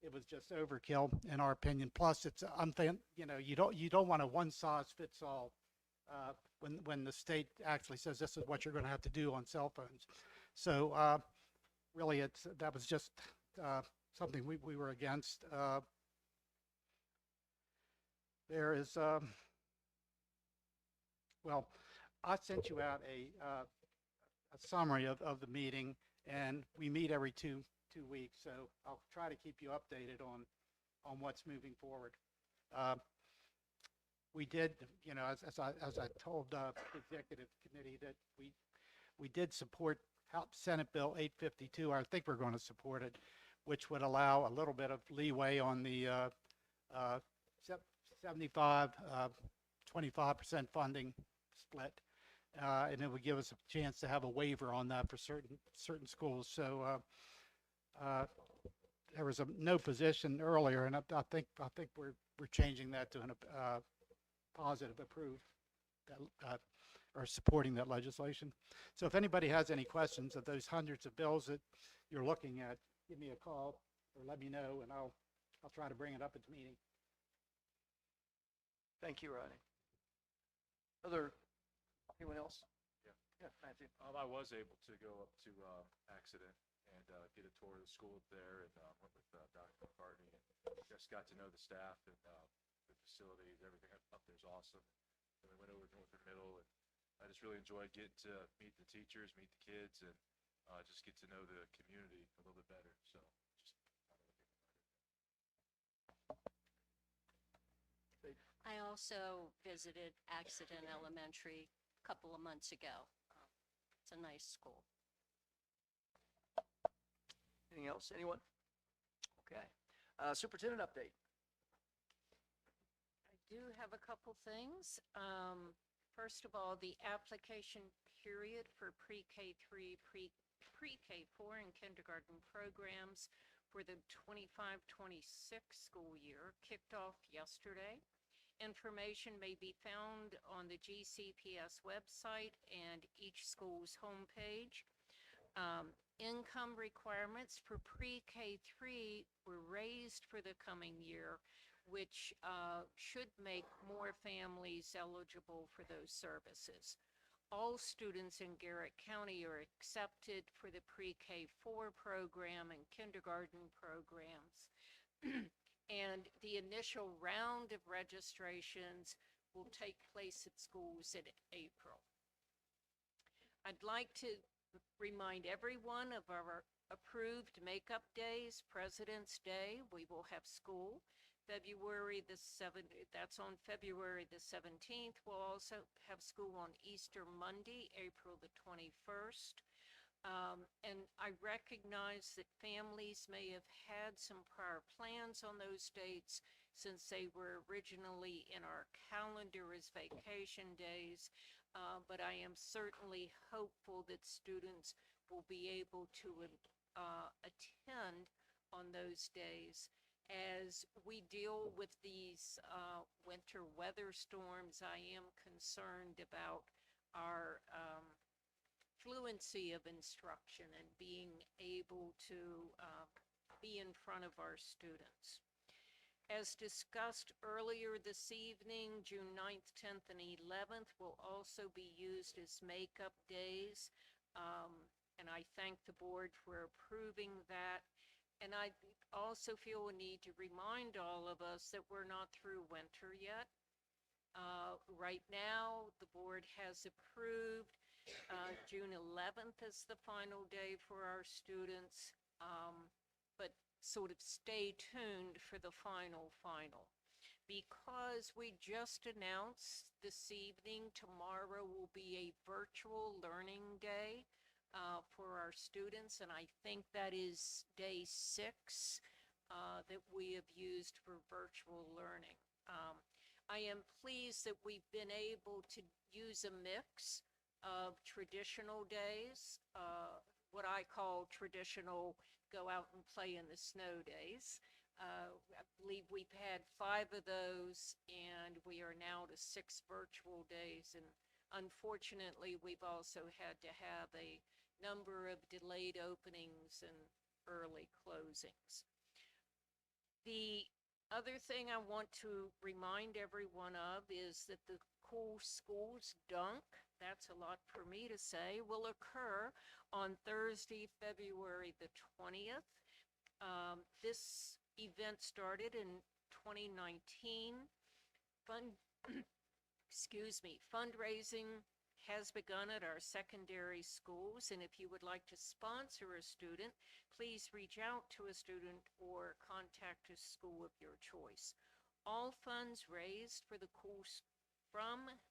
it was just overkill in our opinion. Plus, it's you don't want a one-size-fits-all when the state actually says this is what you're going to have to do on cell phones. So really, that was just something we were against. There is well, I sent you out a summary of the meeting, and we meet every two weeks, so I'll try to keep you updated on what's moving forward. We did, as I told the executive committee, that we did support House Senate Bill 852. I think we're going to support it, which would allow a little bit of leeway on the 75, 25% funding split, and it would give us a chance to have a waiver on that for certain schools. So there was no position earlier, and I think we're changing that to a positive approved or supporting that legislation. So if anybody has any questions of those hundreds of bills that you're looking at, give me a call or let me know, and I'll try to bring it up at the meeting. Thank you, Rodney. Anyone else? Yeah. Yeah, Matthew. I was able to go up to Accident and get a tour of the school up there, and went with Dr. McCartney, and just got to know the staff and the facilities. Everything up there is awesome. And we went over to Northern Middle, and I just really enjoyed getting to meet the teachers, meet the kids, and just get to know the community a little bit better. So just I also visited Accident Elementary a couple of months ago. It's a nice school. Anything else? Anyone? Okay. Superintendent update. I do have a couple things. First of all, the application period for pre-K3, pre-K4 and kindergarten programs for the 25-26 school year kicked off yesterday. Information may be found on the GCPS website and each school's homepage. Income requirements for pre-K3 were raised for the coming year, which should make more families eligible for those services. All students in Garrett County are accepted for the pre-K4 program and kindergarten programs. And the initial round of registrations will take place at schools in April. I'd like to remind everyone of our approved makeup days. President's Day, we will have school. February the 7th, that's on February the 17th. We'll also have school on Easter Monday, April the 21st. And I recognize that families may have had some prior plans on those dates since they were originally in our calendar as vacation days, but I am certainly hopeful that students will be able to attend on those days. As we deal with these winter weather storms, I am concerned about our fluency of instruction and being able to be in front of our students. As discussed earlier this evening, June 9th, 10th, and 11th will also be used as makeup days, and I thank the board for approving that. And I also feel a need to remind all of us that we're not through winter yet. Right now, the board has approved June 11th as the final day for our students, but sort of stay tuned for the final. Because we just announced this evening, tomorrow will be a virtual learning day for our students, and I think that is day 6 that we have used for virtual learning. I am pleased that we've been able to use a mix of traditional days, what I call traditional go out and play in the snow days. I believe we've had 5 of those, and we are now to 6 virtual days, and unfortunately we've also had to have a number of delayed openings and early closings. The other thing I want to remind everyone of is that the Cool Schools Dunk, that's a lot for me to say, will occur on Thursday, February the 20th. This event started in 2019. Fundraising has begun at our secondary schools, and if you would like to sponsor a student, please reach out to a student or contact a school of your choice. All funds raised from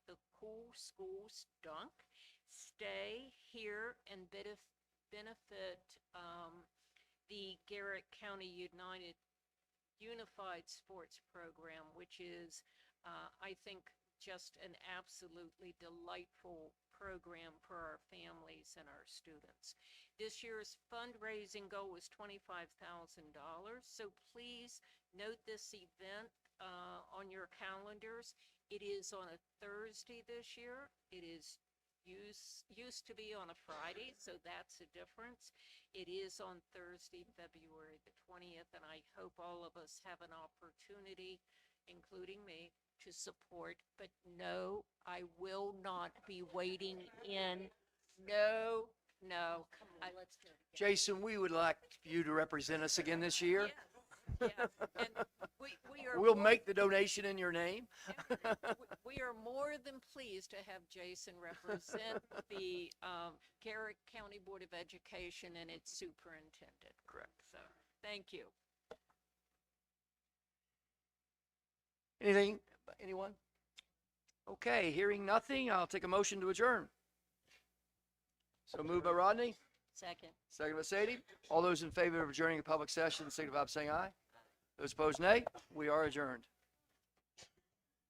the Cool Schools Dunk stay here and benefit the Garrett County Unified Sports Program, which is, I think, just an absolutely delightful program for our families and our students. This year's fundraising goal was $25,000, so please note this event on your calendars. It is on a Thursday this year. It is used to be on a Friday, so that's a difference. It is on Thursday, February the 20th, and I hope all of us have an opportunity, including me, to support. But no, I will not be waiting in. No, No, let's do it again. Jason, we would like you to represent us again this year. Yes, and we are. We'll more- make the donation in your name. We are more than pleased to have Jason represent the Garrett County Board of Education and its superintendent. Correct. So, thank you. Anything, anyone? Okay, hearing nothing, I'll take a motion to adjourn. So moved by Rodney, Second. second by Sadie. All those in favor of adjourning the public session, signify by saying aye. Those opposed, nay. We are adjourned.